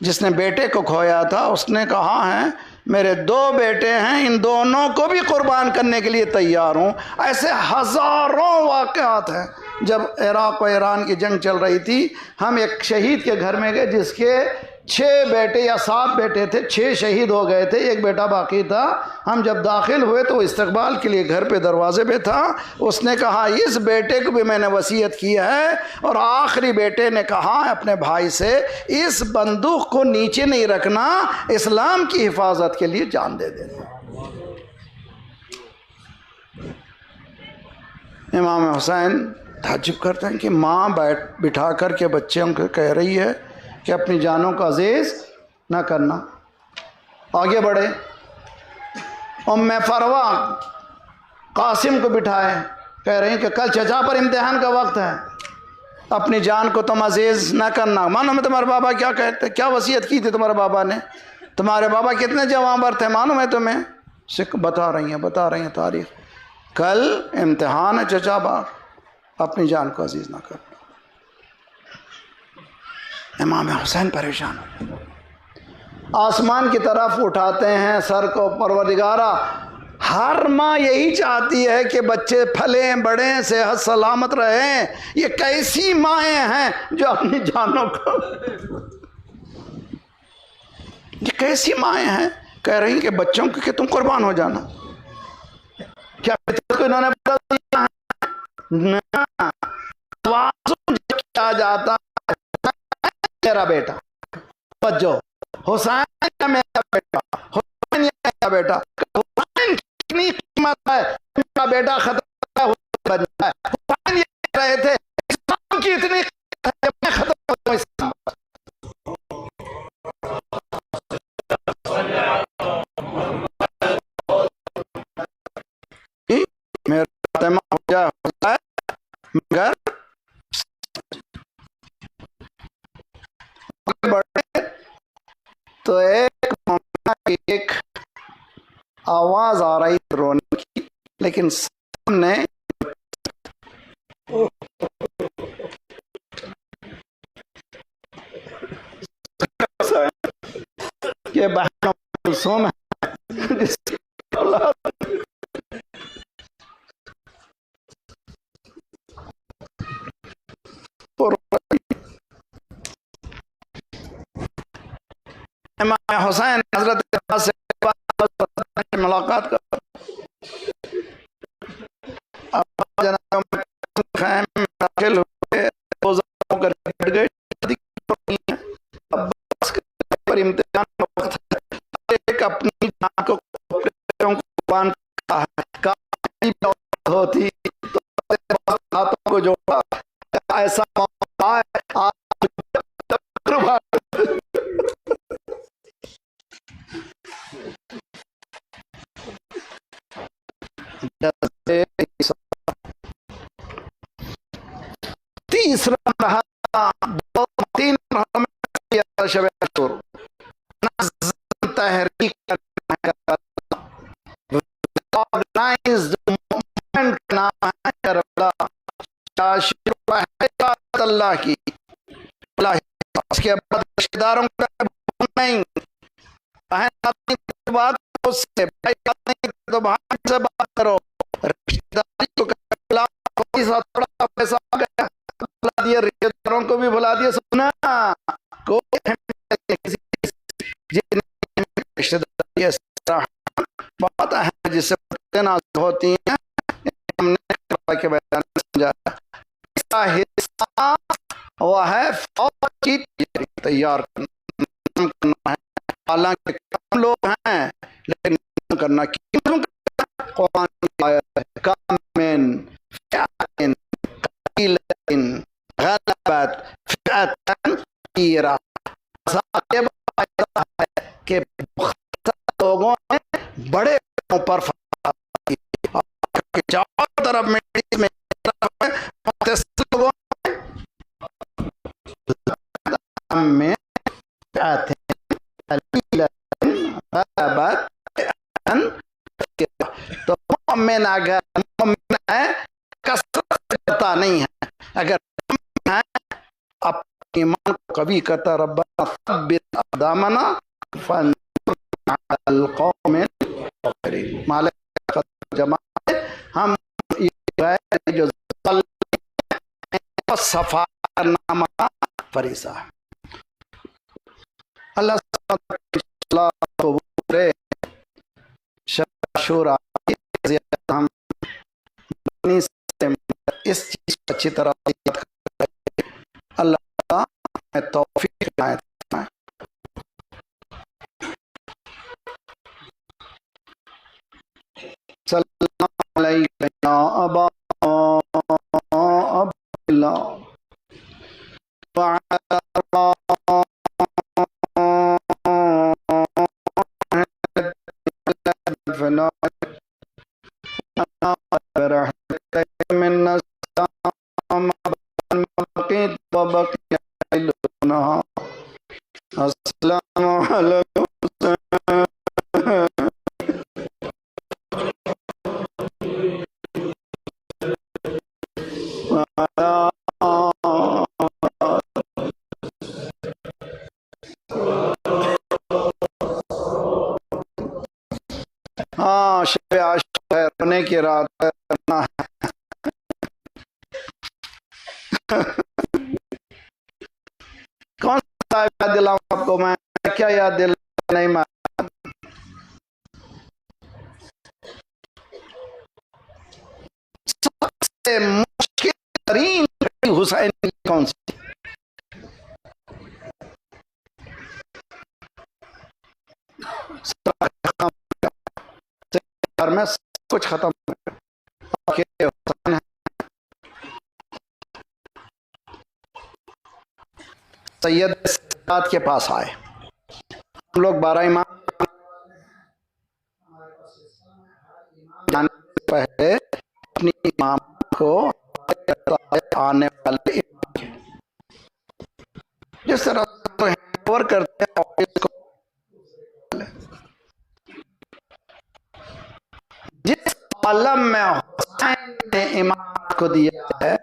[SPEAKER 4] جس نے بیٹے کو کھویا تھا اس نے کہا ہے میرے 2 بیٹے ہیں, ان دونوں کو بھی قربان کرنے کے لیے تیار ہوں. ایسے ہزاروں واقعات ہیں. جب عراق و ایران کی جنگ چل رہی تھی ہم ایک شہید کے گھر میں گئے جس کے 6 بیٹے یا 7 بیٹے تھے. 6 شہید ہو گئے تھے, 1 بیٹا باقی تھا. ہم جب داخل ہوئے تو وہ استقبال کے لیے گھر پہ دروازے پہ تھا. اس نے کہا اس بیٹے کو بھی میں نے وصیت کی ہے. اور آخری بیٹے نے کہا اپنے بھائی سے اس بندوق کو نیچے نہیں رکھنا, اسلام کی حفاظت کے لیے جان دے دینا. امام حسین تعجب کرتے ہیں کہ ماں بٹھا کر کے بچوں کو کہہ رہی ہے کہ اپنی جانوں کو عزیز نہ کرنا. آگے بڑھے. فروہ قاسم کو بٹھائے, کہہ رہی ہیں کہ کل چچا پر امتحان کا وقت ہے, اپنی جان کو تم عزیز نہ کرنا. معلوم ہے تمہارے بابا کیا کہتے, کیا وصیت کی تھی تمہارے بابا نے؟ تمہارے بابا کتنے جوانبر تھے معلوم ہے تمہیں؟ بتا رہی ہیں تاریخ. کل امتحان ہے چچا باپ, اپنی جان کو عزیز نہ کرنا. امام حسین پریشان ہو, آسمان کی طرف اٹھاتے ہیں سر کو. پروردگارا ہر ماں یہی چاہتی ہے کہ بچے پھلیں بڑھیں صحت سلامت رہیں. یہ کیسی مائیں ہیں جو اپنی جانوں کو یہ کیسی مائیں ہیں کہہ رہی ہیں کہ بچوں کو کہ تم قربان ہو جانا. کیا انہوں نے بتا دیا؟ کیا جاتا میرا بیٹا بچو حسین کا میرا بیٹا, حسین میرا بیٹا. حسین کتنی قیمت ہے, میرا بیٹا ختم بن جائے. حسین یہ کہہ رہے تھے اسلام کی اتنی قیمت ہے میں ختم ہوں اسلام. میرا خاتمہ ہو جائے مگر بڑھے تو ایک آواز آ رہی رونے کی, لیکن سامنے یہ بہنوں کلثوم ہے جس کی امام حسین حضرت سے ملاقات کر خیم میں داخل ہوئے, روزہ کر بیٹھ گئے. پر امتحان کا وقت ہے, ایک اپنی جان کو قربان کرتا ہے. ہوتی تو ہاتھوں کو جوڑا ایسا موقع ہے تیسرا مرحلہ 2-3 مرحلہ شب عاشور تحریک آرگنائزڈ موومنٹ کا نام ہے کربلا. اللہ کی اس کے بعد رشتہ داروں کا نہیں, بات سے تو بھائی سے بات کرو. رشتہ داری کو تھوڑا پیسہ آ گیا بلا دیا, رشتہ داروں کو بھی بلا دیا. سنا کوئی رشتہ داری بات ہے جس سے نازل ہوتی ہیں. ہم نے کے بیان سمجھا حصہ وہ ہے فوج کی تیار کرنا ہے. حالانکہ کم لوگ ہیں لیکن کرنا کیوں کرنا؟ قرآن کی آیت ہے کامن فئتن قلیلتن غلبت فئتن کثیرہ، یہ بات ہے کہ لوگوں نے بڑے پر چاروں طرف میں لوگوں میں تو مومن اگر مومن ہے کثرت کرتا نہیں ہے، اگر مومن ہے اپنے ایمان کو قوی کرتا، ربنا ثبت اقدامنا فانصرنا علی القوم الکافرین، مالک جماعت ہم یہ جو صفا کرنا فریضہ ہے۔ اللہ قبول شورا ہم اس چیز کو اچھی طرح اللہ میں توفیق عنایت فرمائے۔ صلی اللہ علیہ یا ابا عبداللہ وعلی السلام علیکم۔ ہاں شب عاشور ہے، رونے کی رات کرنا ہے۔ کون سا یاد دلاؤں آپ کو میں؟ کیا یاد دلاؤں؟ نہیں میں سب سے مشکل ترین حسین کی کون سی؟ میں سب کچھ ختم سید سادات کے پاس آئے، ہم لوگ 12 امام پہلے اپنی امام کو آنے والے جس طرح کرتے ہیں جس عالم میں حسین نے امام کو دیا ہے،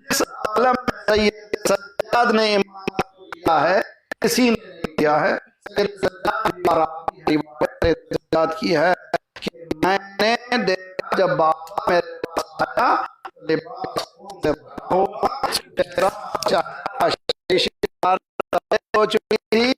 [SPEAKER 4] جس عالم میں سید سجاد نے امام کو دیا ہے، کسی نے دیا ہے۔ سجاد کی ہے کہ میں نے دیکھا جب بابا میرے پاس آیا لباس ہو چکی تھی،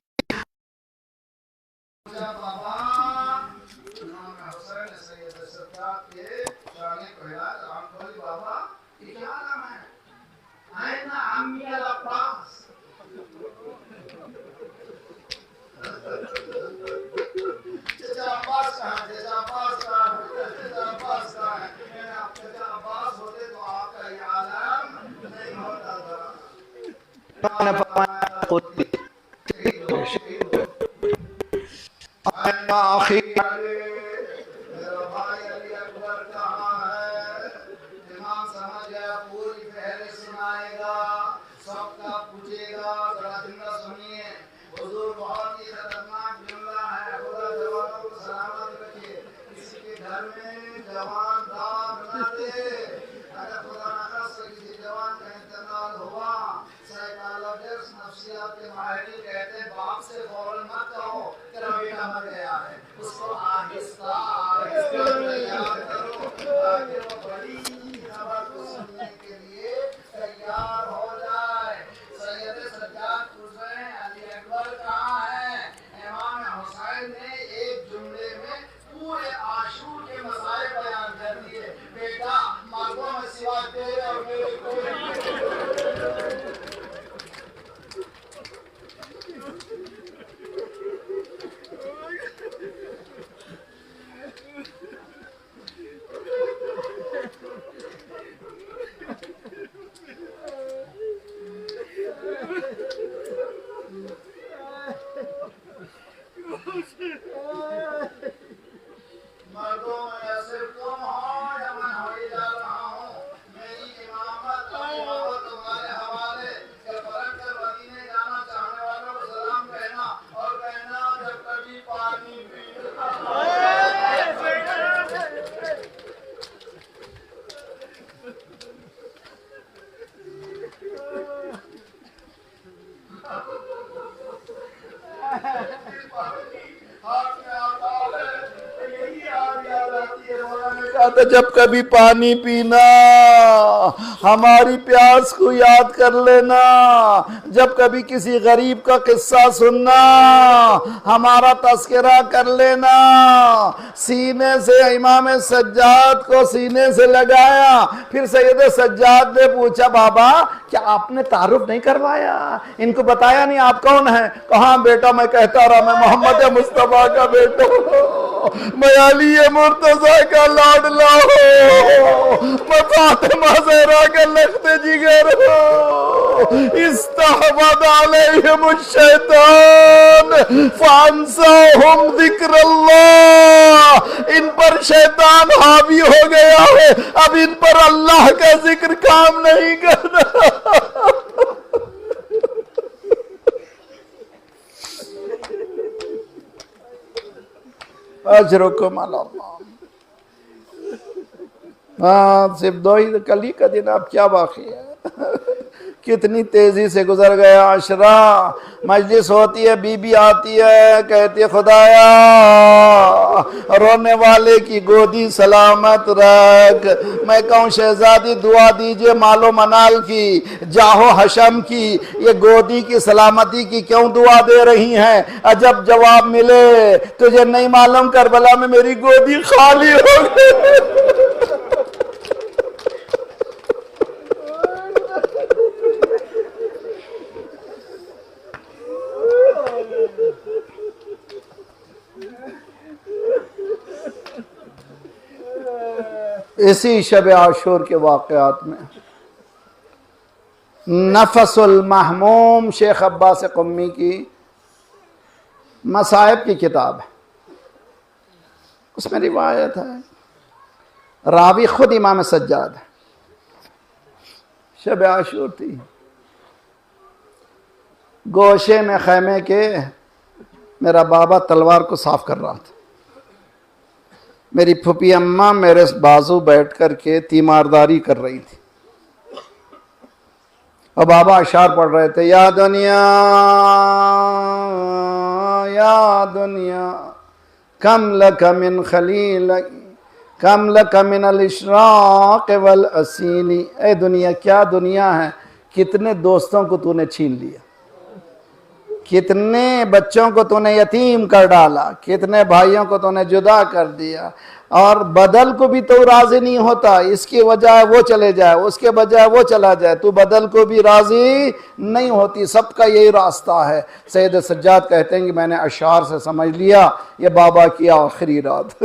[SPEAKER 1] مردوں میں صرف تم ہو یا میں ہو ہی جا رہا ہوں، میری امامت تمہارے حوالے، کہ فرق کر مدینے جانا چاہنے والوں کو سلام کہنا اور کہنا جب کبھی پانی پینا۔
[SPEAKER 5] تو جب کبھی پانی پینا ہماری پیاس کو یاد کر لینا، جب کبھی کسی غریب کا قصہ سننا ہمارا تذکرہ کر لینا۔ سینے سے امام سجاد کو سینے سے لگایا، پھر سید سجاد نے پوچھا بابا کیا آپ نے تعارف نہیں کروایا، ان کو بتایا نہیں آپ کون ہیں؟ کہاں بیٹا میں کہتا رہا میں محمد مصطفیٰ کا بیٹا ہوں، میں علی مرتضیٰ کا لاڈلا ہوں، میں فاطمہ زہرا کا لخت جگر ہوں۔ استحوذ علیہم الشیطان فانساہم ذکر اللہ، ان پر شیطان حاوی ہو گیا ہے، اب ان پر اللہ کا ذکر کام نہیں کرنا۔ اجرکم علی اللہ۔ ہاں صرف دو ہی کل ہی کا دن، اب کیا باقی ہے؟ کتنی تیزی سے گزر گیا عشرہ۔ مجلس ہوتی ہے، بی بی آتی ہے کہتی ہے خدایا رونے والے کی گودی سلامت رکھ۔ میں کہوں شہزادی دعا دیجئے مال و منال کی، جاہ و حشم کی، یہ گودی کی سلامتی کی کیوں دعا دے رہی ہیں؟ عجب جواب ملے، تجھے نہیں معلوم کربلا میں میری گودی خالی ہو گئی۔ اسی شب عاشور کے واقعات میں نفس المحموم شیخ عباس قمی کی مصائب کی کتاب ہے، اس میں روایت ہے، راوی خود امام سجاد ہے۔ شب عاشور تھی، گوشے میں خیمے کے میرا بابا تلوار کو صاف کر رہا تھا، میری پھپھی اماں میرے بازو بیٹھ کر کے تیمارداری کر رہی تھی، اور بابا اشعار پڑھ رہے تھے، یا دنیا یا دنیا کم لک من خلیل کم لک من الاشراق والاسیل، اے دنیا کیا دنیا ہے، کتنے دوستوں کو تو نے چھین لیا، کتنے بچوں کو تو نے یتیم کر ڈالا، کتنے بھائیوں کو تو نے جدا کر دیا، اور بدل کو بھی تو راضی نہیں ہوتا، اس کی وجہ وہ چلے جائے، اس کے بجائے وہ چلا جائے، تو بدل کو بھی راضی نہیں ہوتی، سب کا یہی راستہ ہے۔ سید سجاد کہتے ہیں کہ میں نے اشعار سے سمجھ لیا یہ بابا کی آخری رات۔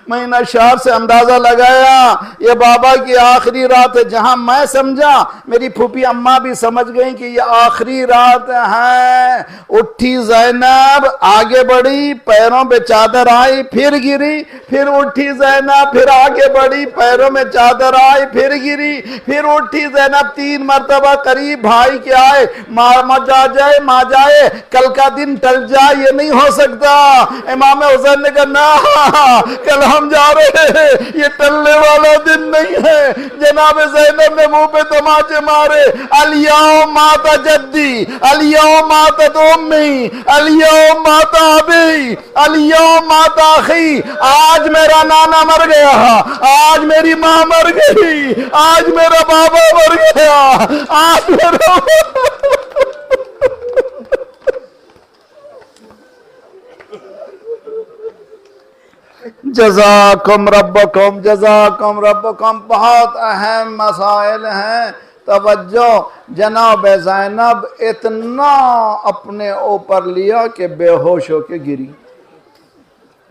[SPEAKER 5] میں ان اشعار سے اندازہ لگایا یہ بابا کی آخری رات ہے، جہاں میں سمجھا میری پھوپھی اماں بھی سمجھ گئیں کہ یہ آخری رات ہے۔ اٹھی زینب، آگے بڑھی، پیروں پہ چادر آئی، پھر گری، پھر اٹھی زینب، پھر آگے بڑھی، پیروں میں چادر آئی، پھر گری، پھر اٹھی زینب، 3 مرتبہ قریب بھائی کے آئے، ماں جائے، کل کا دن ٹل جائے، یہ نہیں ہو سکتا۔ امام حسین نے کہا نا کل ہم جا رہے ہیں، یہ ٹلنے والا دن نہیں ہے۔ جناب زینب نے منہ پہ تماچے مارے، الیوم مات جدی، الیوم ماتت امی، الیوم مات ابی، الیوم مات اخی، آج میرا نانا مر گیا، آج میری ماں مر گئی، آج میرا بابا مر گیا، آج میرا جزاکم ربکم جزاکم ربکم۔ بہت اہم مسائل ہیں، توجہ۔ جناب زینب اتنا اپنے اوپر لیا کہ بے ہوش ہو کے گری۔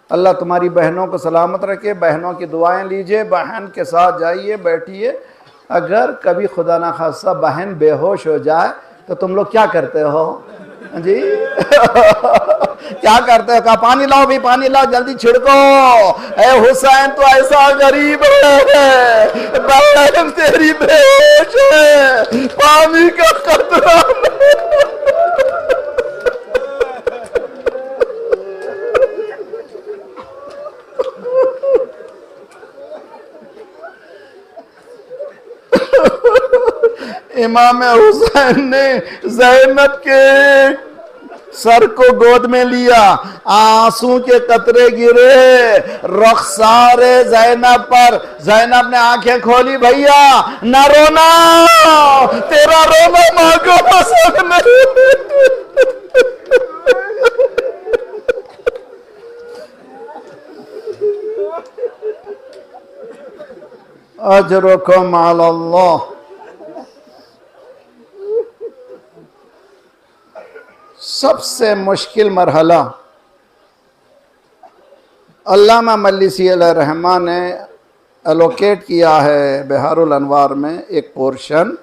[SPEAKER 5] اللہ تمہاری بہنوں کو سلامت رکھے، بہنوں کی دعائیں لیجئے، بہن کے ساتھ جائیے، بیٹھیے۔ اگر کبھی خدا نخواستہ بہن بے ہوش ہو جائے تو تم لوگ کیا کرتے ہو؟ جی کیا کرتے ہو؟ کہا پانی لاؤ بھی، پانی لاؤ، جلدی چھڑکو، اے حسین تو ایسا غریب ہے، بہن تیری بے ہوش ہے، پانی کا قطرہ امام حسین نے زینب کے سر کو گود میں لیا، آنسو کے قطرے گرے رخسار زینب پر، زینب نے آنکھیں کھولی، بھیا نہ رونا، تیرا رونا ماں کو پسند نہیں۔ اجرکم علی اللہ۔ سب سے مشکل مرحلہ علامہ مجلسی علیہ الرحمہ نے الوکیٹ کیا ہے بہار الانوار میں ایک پورشن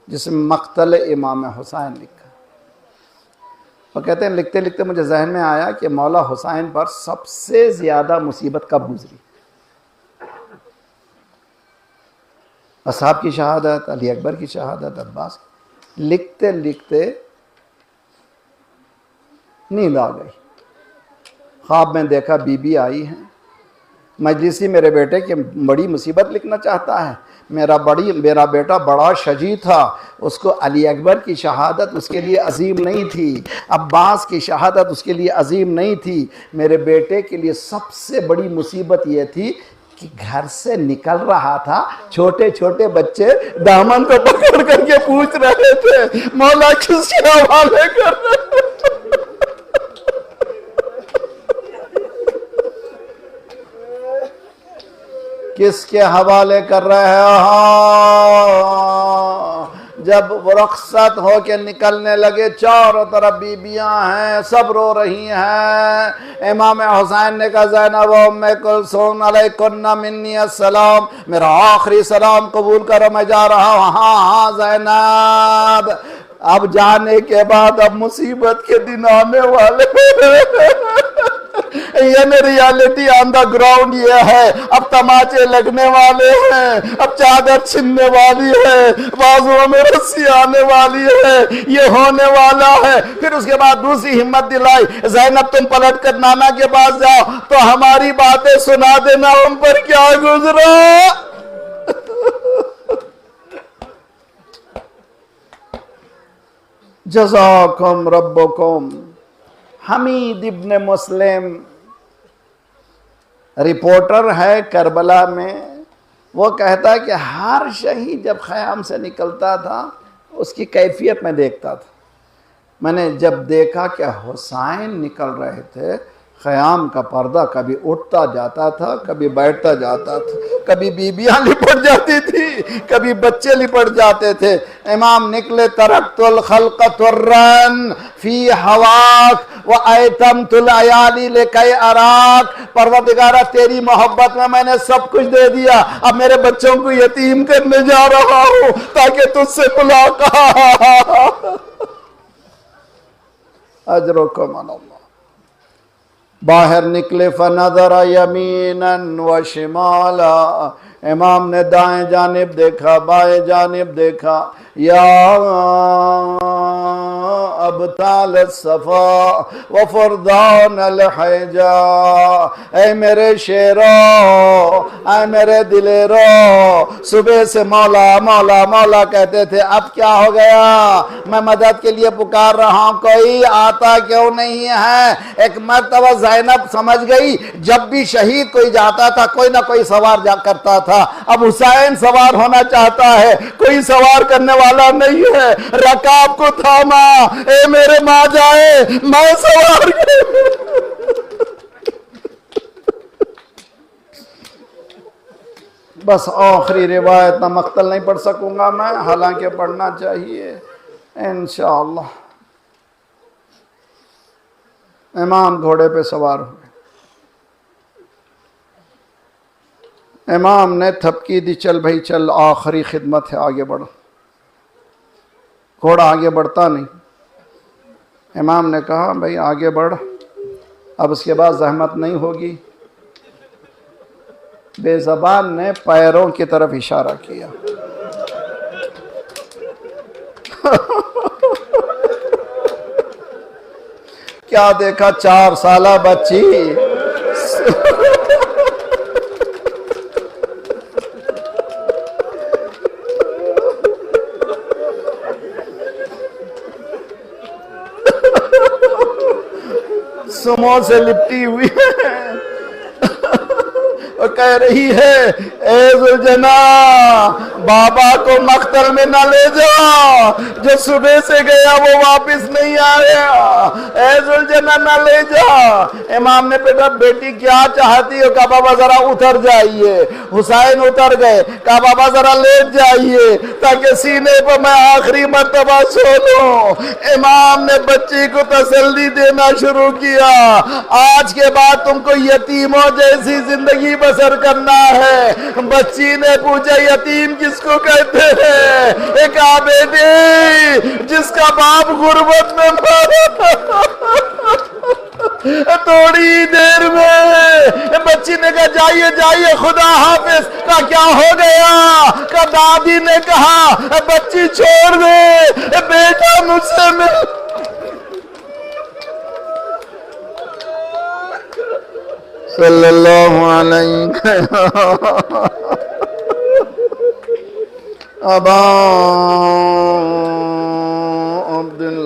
[SPEAKER 5] جس میں مقتل امام حسین لکھا۔ وہ کہتے ہیں لکھتے لکھتے مجھے ذہن میں آیا کہ مولا حسین پر سب سے زیادہ مصیبت کب گزری؟ اصحاب کی شہادت، علی اکبر کی شہادت، عباس۔ لکھتے لکھتے نیند آ گئی، خواب میں دیکھا بی بی آئی ہیں، مجلسی میرے بیٹے کی بڑی مصیبت لکھنا چاہتا ہے، میرا بیٹا بڑا شجاع تھا، اس کو علی اکبر کی شہادت اس کے لیے عظیم نہیں تھی، عباس کی شہادت اس کے لیے عظیم نہیں تھی، میرے بیٹے کے لیے سب سے بڑی مصیبت یہ تھی کہ گھر سے نکل رہا تھا، چھوٹے چھوٹے بچے دامن کو پکڑ کر کے پوچھ رہے تھے مولا کس کے حوالے کر رہے ہیں؟ کس کے حوالے کر رہے ہو؟ جب وہ رخصت ہو کے نکلنے لگے، چاروں طرف بیبیاں ہیں، سب رو رہی ہیں۔ امام حسین نے کہا زینب و ام کلثوم علیکن منی السلام، میرا آخری سلام قبول کرو، میں جا رہا ہوں۔ ہاں ہاں زینب، اب جانے کے بعد اب مصیبت کے دن آنے والے یہ ریالٹی آن دا گراؤنڈ یہ ہے، اب تماچے لگنے والے ہیں، اب چادر چھننے والی ہے، بازوؤں میں رسی آنے والی ہے، یہ ہونے والا ہے۔ پھر اس کے بعد دوسری ہمت دلائی، زینب تم پلٹ کر نانا کے پاس جاؤ تو ہماری باتیں سنا دینا، ہم پر کیا گزرا۔ جزاکم ربکم۔ حمید ابن مسلم رپورٹر ہے کربلا میں، وہ کہتا ہے کہ ہر شہید جب خیام سے نکلتا تھا اس کی کیفیت میں دیکھتا تھا۔ میں نے جب دیکھا کہ حسین نکل رہے تھے، خیام کا پردہ کبھی اٹھتا جاتا تھا، کبھی بیٹھتا جاتا تھا، کبھی بیبیاں لپٹ جاتی تھی، کبھی بچے لپٹ جاتے تھے۔ امام نکلے، ترکت الخلق ترن فی ہواک وایتمت العیالی لکی اراک، پروردگارہ تیری محبت میں نے سب کچھ دے دیا، اب میرے بچوں کو یتیم کرنے جا رہا ہوں تاکہ تجھ سے ملاقات۔ اجرکم علی اللہ۔ باہر نکلے فنظر یمینا و شمالا، امام نے دائیں جانب دیکھا، بائیں جانب دیکھا، یا ابطال الصفا وفردان الحجا، اے میرے شیرو، اے میرے دلیرو، صبح سے مولا مولا مولا کہتے تھے، اب کیا ہو گیا؟ میں مدد کے لیے پکار رہا ہوں، کوئی آتا کیوں نہیں ہے؟ ایک مرتبہ زینب سمجھ گئی، جب بھی شہید کوئی جاتا تھا کوئی نہ کوئی سوار جا کرتا تھا، اب حسین سوار ہونا چاہتا ہے، کوئی سوار کرنے والا نہیں ہے، رکاب کو تھاما، اے میرے ماں جائے میں سوار بس آخری روایت نہ مقتل نہیں پڑھ سکوں گا میں، حالانکہ پڑھنا چاہیے انشاءاللہ۔ امام گھوڑے پہ سوار ہوئے، امام نے تھپکی دی، چل بھائی چل، آخری خدمت ہے، آگے بڑھو۔ گھوڑا آگے بڑھتا نہیں،
[SPEAKER 4] امام نے کہا بھائی آگے بڑھ، اب اس کے بعد زحمت نہیں ہوگی۔ بے زبان نے پیروں کی طرف اشارہ کیا۔ کیا دیکھا؟ 4 سالہ بچی سمو سے لپٹی ہوئی ہے اور کہہ رہی ہے اے ذوالجنا بابا کو مقتل میں نہ لے جا، جو صبح سے گیا وہ واپس نہیں آیا، اے ذوالجنا نہ لے جا۔ امام نے بیٹا بیٹی کیا چاہتی ہو؟ کہا بابا ذرا اتر جائیے۔ حسین اتر گئے، کہا بابا ذرا لیٹ جائیے تاکہ سینے پر میں آخری مرتبہ سو لوں۔ امام نے بچی کو تسلی دینا شروع کیا، آج کے بعد تم کو یتیموں جیسی زندگی بسر کرنا ہے۔ بچی نے پوچھا یتیم کس کو کہتے ہیں؟ ایک بیٹی جس کا باپ غربت میں مرا، تھوڑی دیر میں بچی نے کہا جائیے جائیے خدا حافظ۔ کہا کیا ہو گیا؟ کہا دادی نے کہا بچی چھوڑ دے، بیٹا مجھ سے مل۔ صلی اللہ علیہ ابا عبداللہ